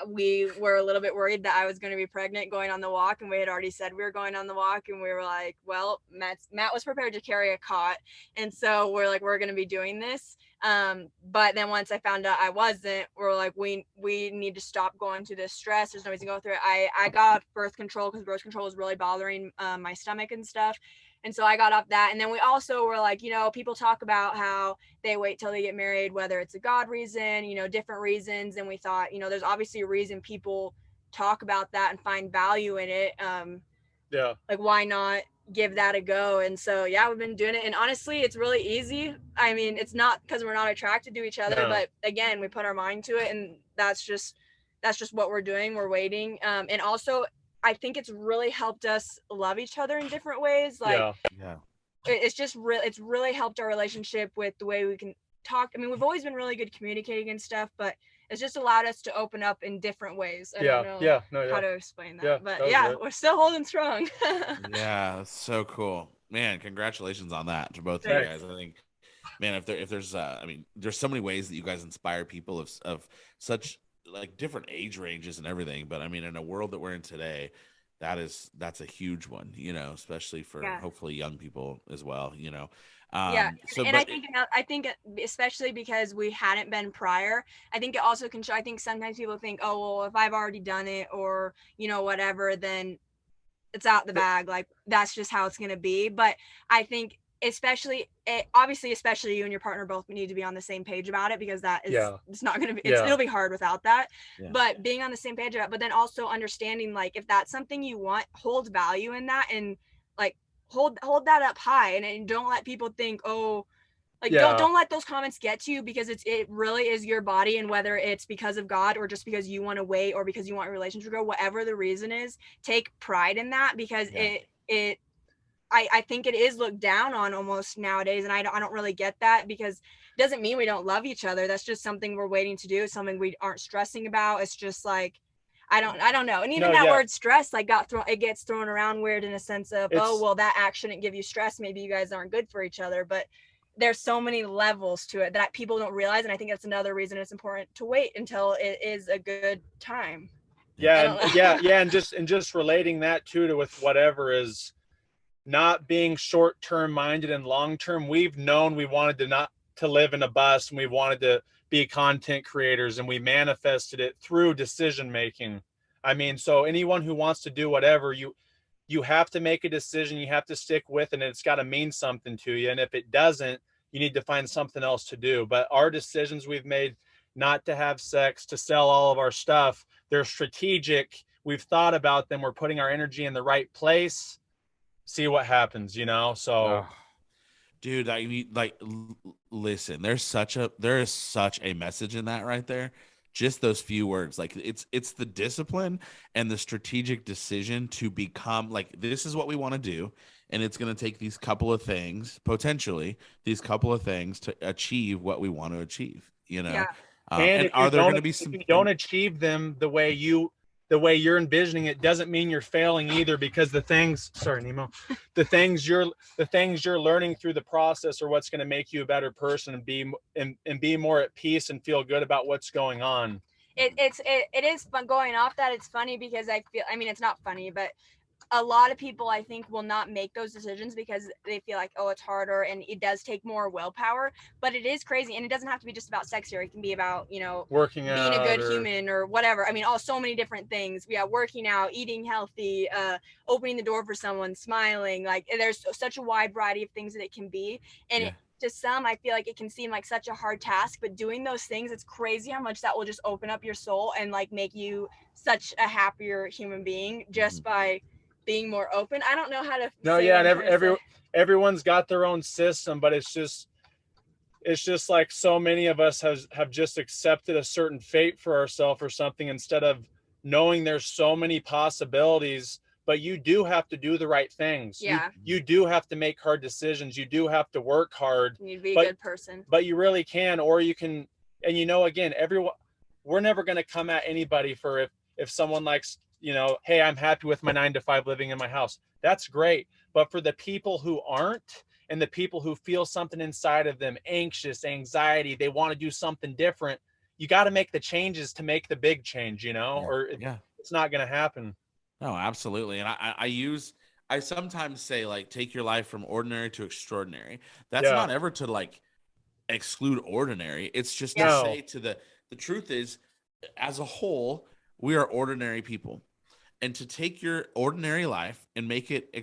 we were a little bit worried that I was going to be pregnant going on the walk, and we had already said we were going on the walk, and we were like, well, Matt was prepared to carry a cot, and so we're like, we're going to be doing this. But then once I found out I wasn't, we're like, we need to stop going through this stress. There's no reason to go through it. I got birth control because birth control was really bothering my stomach and stuff. And so I got off that. And then we also were like, people talk about how they wait till they get married, whether it's a God reason, different reasons. And we thought, there's obviously a reason people talk about that and find value in it. Like, why not give that a go? And so, yeah, we've been doing it. And honestly, it's really easy. I mean, it's not because we're not attracted to each other, but again, we put our mind to it. And that's just what we're doing. We're waiting. And also, I think it's really helped us love each other in different ways. Like, it's really helped our relationship with the way we can talk. I mean, we've always been really good communicating and stuff, but it's just allowed us to open up in different ways. I don't know how to explain that, but we're still holding strong. Yeah, that's so cool, man. Congratulations on that to both of you guys. I think, man, if there's there's so many ways that you guys inspire people of such like different age ranges and everything, but I mean, in a world that we're in today, that's a huge one, especially for hopefully young people as well, I think especially because we hadn't been prior, I think it also can show. I think sometimes people think, oh, well, if I've already done it or whatever, then it's out the bag, like that's just how it's going to be. But I think especially you and your partner both need to be on the same page about it, because that is it's not going to be it'll be hard without that. But being on the same page about it, but then also understanding, like, if that's something you want, hold value in that, and like hold that up high, and don't let people think, oh, like don't let those comments get to you, because it really is your body. And whether it's because of God or just because you want to wait or because you want a relationship to grow, whatever the reason is, take pride in that, because I think it is looked down on almost nowadays, and I don't really get that, because it doesn't mean we don't love each other. That's just something we're waiting to do. It's something we aren't stressing about. It's just like, I don't know. And even word stress, like, it gets thrown around weird in a sense of, oh, well, that act shouldn't give you stress. Maybe you guys aren't good for each other. But there's so many levels to it that people don't realize. And I think that's another reason it's important to wait until it is a good time. And just relating that to with whatever is not being short-term minded and long-term. We've known we wanted to live in a bus, and we wanted to be content creators, and we manifested it through decision making. I mean, so anyone who wants to do whatever, you have to make a decision, you have to stick with it, and it's got to mean something to you. And if it doesn't, you need to find something else to do. But our decisions we've made, not to have sex, to sell all of our stuff, they're strategic. We've thought about them. We're putting our energy in the right place. See what happens, so dude, I mean, like, listen, there is such a message in that right there. Just those few words, like, it's the discipline and the strategic decision to become, like, this is what we want to do, and it's going to take these couple of things to achieve what we want to achieve, And and if are there going to be some if you don't achieve them the way you're envisioning it, doesn't mean you're failing either, because the things, sorry, Nemo, the things you're learning through the process are what's going to make you a better person and be more at peace and feel good about what's going on. It is fun going off that. It's funny because I mean, it's not funny, but a lot of people I think will not make those decisions because they feel like, oh, it's harder and it does take more willpower, but it is crazy. And it doesn't have to be just about sex here. It can be about, working being out, a good human or whatever. I mean, so many different things. Yeah, working out, eating healthy, opening the door for someone, smiling. Like there's such a wide variety of things that it can be. And to some, I feel like it can seem like such a hard task, but doing those things, it's crazy how much that will just open up your soul and like make you such a happier human being just by being more open. I don't know how to say and everyone's got their own system, but it's just like so many of us have just accepted a certain fate for ourselves or something, instead of knowing there's so many possibilities. But you do have to do the right things. You do have to make hard decisions. You do have to work hard. You need to be a good person. But you really can, or you can. And again, we're never going to come at anybody for if someone likes, hey, I'm happy with my 9 to 5 living in my house. That's great. But for the people who aren't, and the people who feel something inside of them, anxious, anxiety, they want to do something different, you got to make the changes to make the big change, or it's not going to happen. No, absolutely. And I sometimes say, like, take your life from ordinary to extraordinary. That's not ever to like exclude ordinary. It's just to say to the truth is, as a whole, we are ordinary people. And to take your ordinary life and make it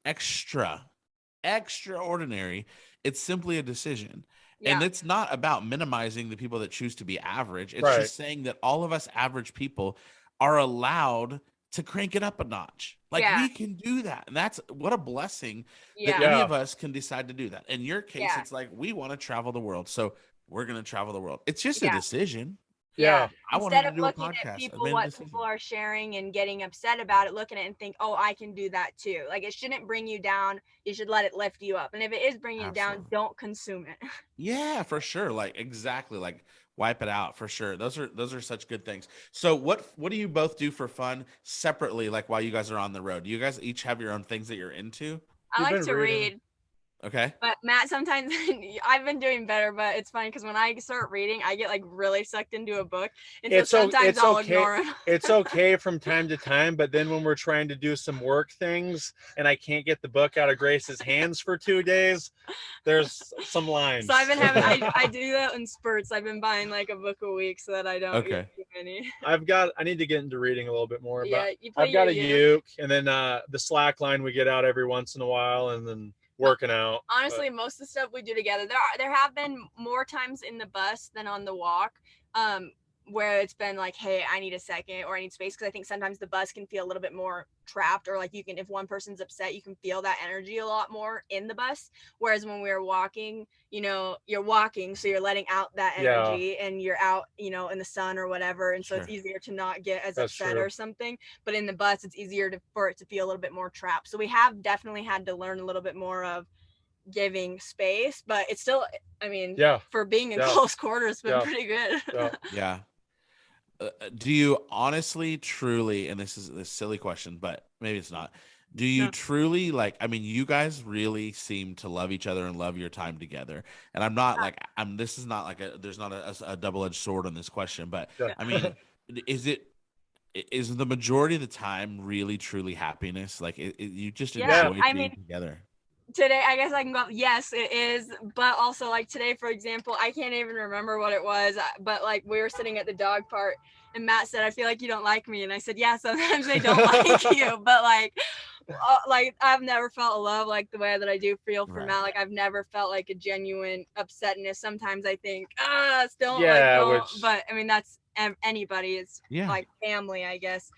extraordinary, it's simply a decision. And it's not about minimizing the people that choose to be average. It's just saying that all of us average people are allowed to crank it up a notch. Like we can do that. And that's what a blessing that any of us can decide to do that. In your case, it's like, we want to travel the world, so we're going to travel the world. It's just a decision. Yeah. I Instead wanted to of do a looking podcast. at people, what people are sharing and getting upset about it, looking at it and think, oh, I can do that too. Like, it shouldn't bring you down. You should let it lift you up. And if it is bringing you down, don't consume it. Yeah, for sure. Like, exactly. Like, wipe it out for sure. Those are such good things. So what do you both do for fun separately, like while you guys are on the road? Do you guys each have your own things that you're into? I like to read. Okay. But Matt, sometimes I've been doing better, but it's funny because when I start reading, I get like really sucked into a book. And so sometimes I'll ignore it. It's okay from time to time, but then when we're trying to do some work things and I can't get the book out of Grace's hands for 2 days, there's some lines. So I've been having, I do that in spurts. I've been buying like a book a week so that I don't eat too many. I need to get into reading a little bit more. Yeah, I've got a uke, and then the slack line we get out every once in a while, and then working out. Honestly, most of the stuff we do together. There have been more times in the bus than on the walk, where it's been like, hey, I need a second or I need space, because I think sometimes the bus can feel a little bit more trapped, or like if one person's upset, you can feel that energy a lot more in the bus. Whereas when we're walking, you're walking, so you're letting out that energy and you're out, in the sun or whatever. And so it's easier to not get as upset or something. But in the bus, it's easier for it to feel a little bit more trapped. So we have definitely had to learn a little bit more of giving space, but it's still, for being in close quarters, it's been pretty good. Yeah. Do you honestly, truly, and this is a silly question, but maybe it's not, do you truly, you guys really seem to love each other and love your time together? And I'm not this is not like there's not a double-edged sword on this question, but is the majority of the time really truly happiness? Like you just enjoy being together? Today, I guess I can go, yes, it is. But also, like today, for example, I can't even remember what it was, but like we were sitting at the dog park and Matt said, I feel like you don't like me. And I said, yeah, sometimes I don't like you. But like I've never felt a love like the way that I do feel for Matt. Like I've never felt like a genuine upsetness. Sometimes I think, still but that's anybody. It's like family, I guess.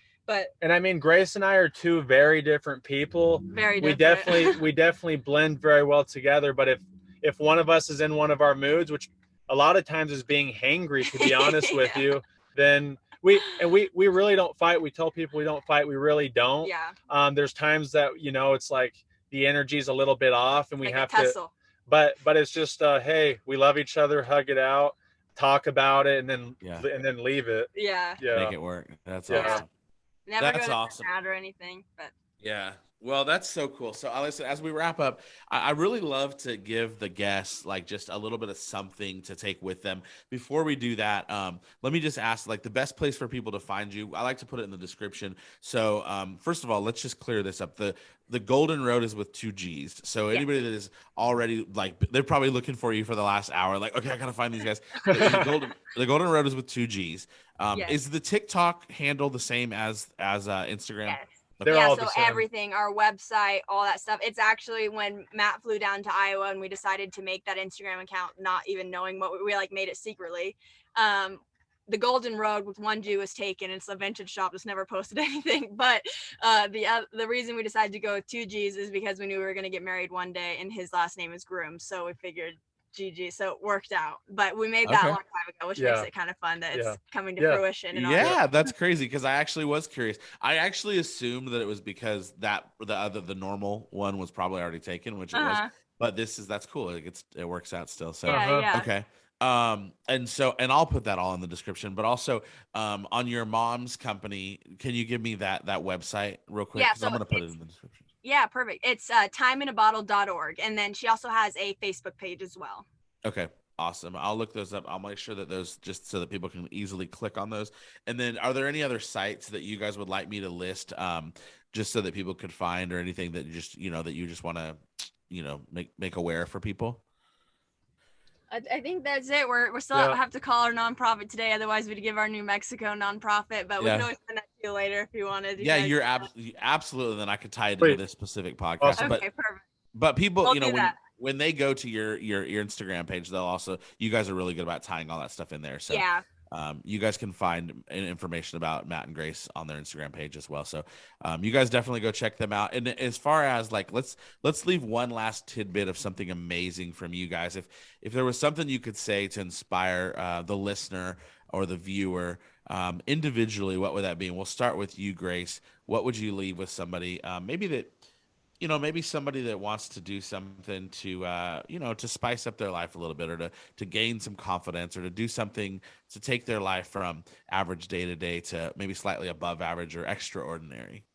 And Grace and I are two very different people. Very different. We definitely blend very well together. But if one of us is in one of our moods, which a lot of times is being hangry, to be honest with you, then we really don't fight. We tell people we don't fight. We really don't. Yeah. There's times that it's like the energy's a little bit off, and we like have to. But it's just hey, we love each other. Hug it out. talk about it and then Yeah. leave it. Yeah. Make it work. That's Yeah. awesome. Never That's go to awesome. or anything, but Yeah. Well, that's so cool. So, listen, as we wrap up, I really love to give the guests like just a little bit of something to take with them. Before we do that, let me just ask, like, the best place for people to find you. I like to put it in the description. So, first of all, let's just clear this up. The Golden Road is with 2 G's. So anybody that is already like, they're probably looking for you for the last hour. Like, okay, I gotta find these guys. The Golden Road is with 2 G's. yes. Is the TikTok handle the same as Instagram? Yes. They're yeah, all so the same. everything, our website, all that stuff. It's actually when Matt flew down to Iowa and we decided to make that Instagram account, not even knowing what we like made it secretly. The Golden Road with 1G was taken. It's a vintage shop that's never posted anything. But the reason we decided to go with 2G's is because we knew we were going to get married one day and his last name is Groom. So we figured GG. So it worked out. But we made that a long time ago, which makes it kind of fun that it's coming to fruition. And yeah, that's crazy because I actually was curious. I actually assumed that it was because the normal one was probably already taken, which it was. But that's cool. It works out still. So okay. And I'll put that all in the description, but also on your mom's company, can you give me that website real quick? Yeah, so I'm gonna put it in the description. Yeah, perfect. It's timeinaBottle.org, and then she also has a Facebook page as well. Okay, awesome. I'll look those up. I'll make sure that those, just so that people can easily click on those. And then, are there any other sites that you guys would like me to list, just so that people could find, or anything that you just want to, make aware for people? I think that's it. We're still have to call our nonprofit today. Otherwise, we'd give our New Mexico nonprofit. But we can always send that to you later if you wanted. Yeah, you're absolutely. Then I could tie it into this specific podcast. Awesome. Okay, perfect. But people, when they go to your Instagram page, they'll also, you guys are really good about tying all that stuff in there. So yeah. You guys can find information about Matt and Grace on their Instagram page as well. So you guys definitely go check them out. And as far as like, let's leave one last tidbit of something amazing from you guys. If there was something you could say to inspire the listener or the viewer individually, what would that be? And we'll start with you, Grace. What would you leave with somebody maybe somebody that wants to do something to to spice up their life a little bit, or to gain some confidence, or to do something to take their life from average day to day to maybe slightly above average or extraordinary?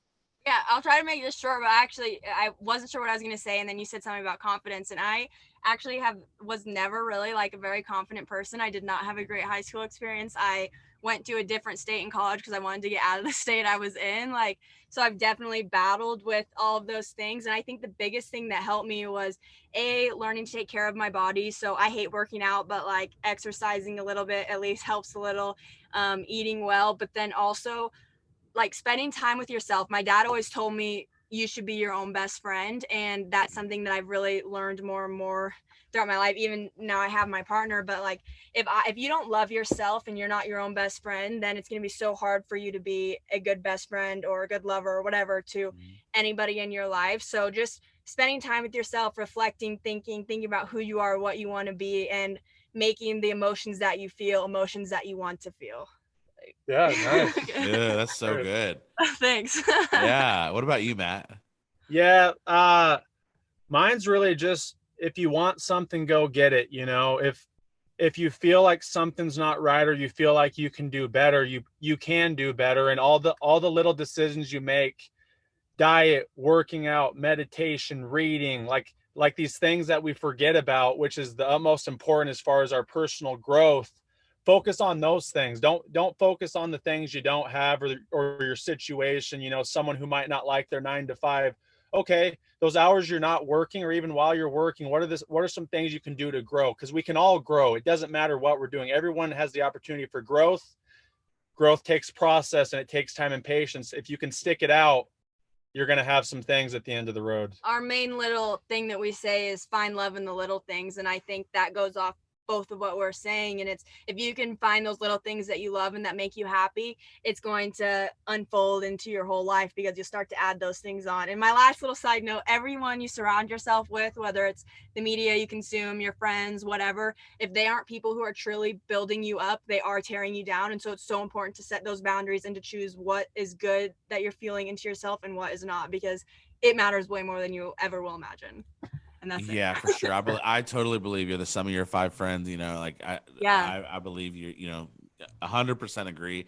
Yeah, I'll try to make this short, but actually I wasn't sure what I was going to say. And then you said something about confidence, and I actually was never really like a very confident person. I did not have a great high school experience. I went to a different state in college because I wanted to get out of the state I was in. So I've definitely battled with all of those things. And I think the biggest thing that helped me was learning to take care of my body. So I hate working out, but like exercising a little bit at least helps a little, eating well, but then also like spending time with yourself. My dad always told me you should be your own best friend. And that's something that I've really learned more and more throughout my life. Even now I have my partner, but like if you don't love yourself and you're not your own best friend, then it's going to be so hard for you to be a good best friend or a good lover or whatever to anybody in your life. So just spending time with yourself, reflecting, thinking about who you are, what you want to be, and making the emotions that you feel, emotions that you want to feel. Yeah, nice. Yeah, that's so good. Thanks. Yeah. What about you, Matt? Yeah, mine's really just, if you want something, go get it. If you feel like something's not right, or you feel like you can do better, you can do better. And all the little decisions you make, diet, working out, meditation, reading, like these things that we forget about, which is the utmost important as far as our personal growth. Focus on those things. Don't focus on the things you don't have, or your situation. Someone who might not like their 9 to 5. Okay, those hours you're not working, or even while you're working, what are some things you can do to grow? Because we can all grow. It doesn't matter what we're doing. Everyone has the opportunity for growth. Growth takes process, and it takes time and patience. If you can stick it out, you're going to have some things at the end of the road. Our main little thing that we say is find love in the little things. And I think that goes off both of what we're saying. And it's, if you can find those little things that you love and that make you happy, it's going to unfold into your whole life, because you start to add those things on. And my last little side note, everyone you surround yourself with, whether it's the media you consume, your friends, whatever, if they aren't people who are truly building you up, they are tearing you down. And so it's so important to set those boundaries and to choose what is good that you're feeling into yourself and what is not, because it matters way more than you ever will imagine. and that's yeah, it. for sure. I totally believe you're the sum of your 5 friends. You know, like I believe you. You know, 100% agree.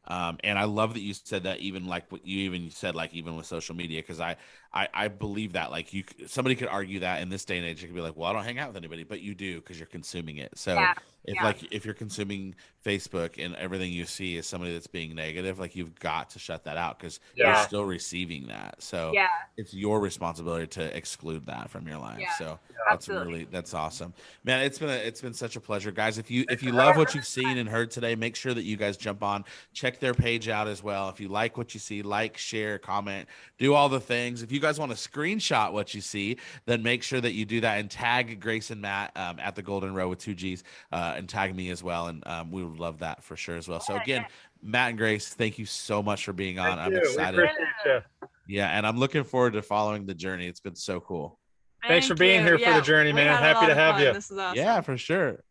And I love that you said that. Even like what you even said, like even with social media, because I believe that. Like somebody could argue that in this day and age, it could be like, well, I don't hang out with anybody, but you do because you're consuming it. So if you're consuming Facebook and everything you see is somebody that's being negative, like you've got to shut that out because you're still receiving that. So it's your responsibility to exclude that from your life. So that's awesome, man. It's been such a pleasure, guys. If you love what you've seen and heard today, make sure that you guys jump on, check their page out as well. If you like what you see, like, share, comment, do all the things. If you guys want to screenshot what you see, then make sure that you do that and tag Grace and Matt at the Golden Row with 2 G's and tag me as well. And we would love that for sure as well. So again, Matt and Grace, thank you so much for being on. I'm excited. We appreciate you. Yeah, and I'm looking forward to following the journey. It's been so cool. Thanks for being here for the journey, man. Happy to have you. This is awesome. Yeah, for sure.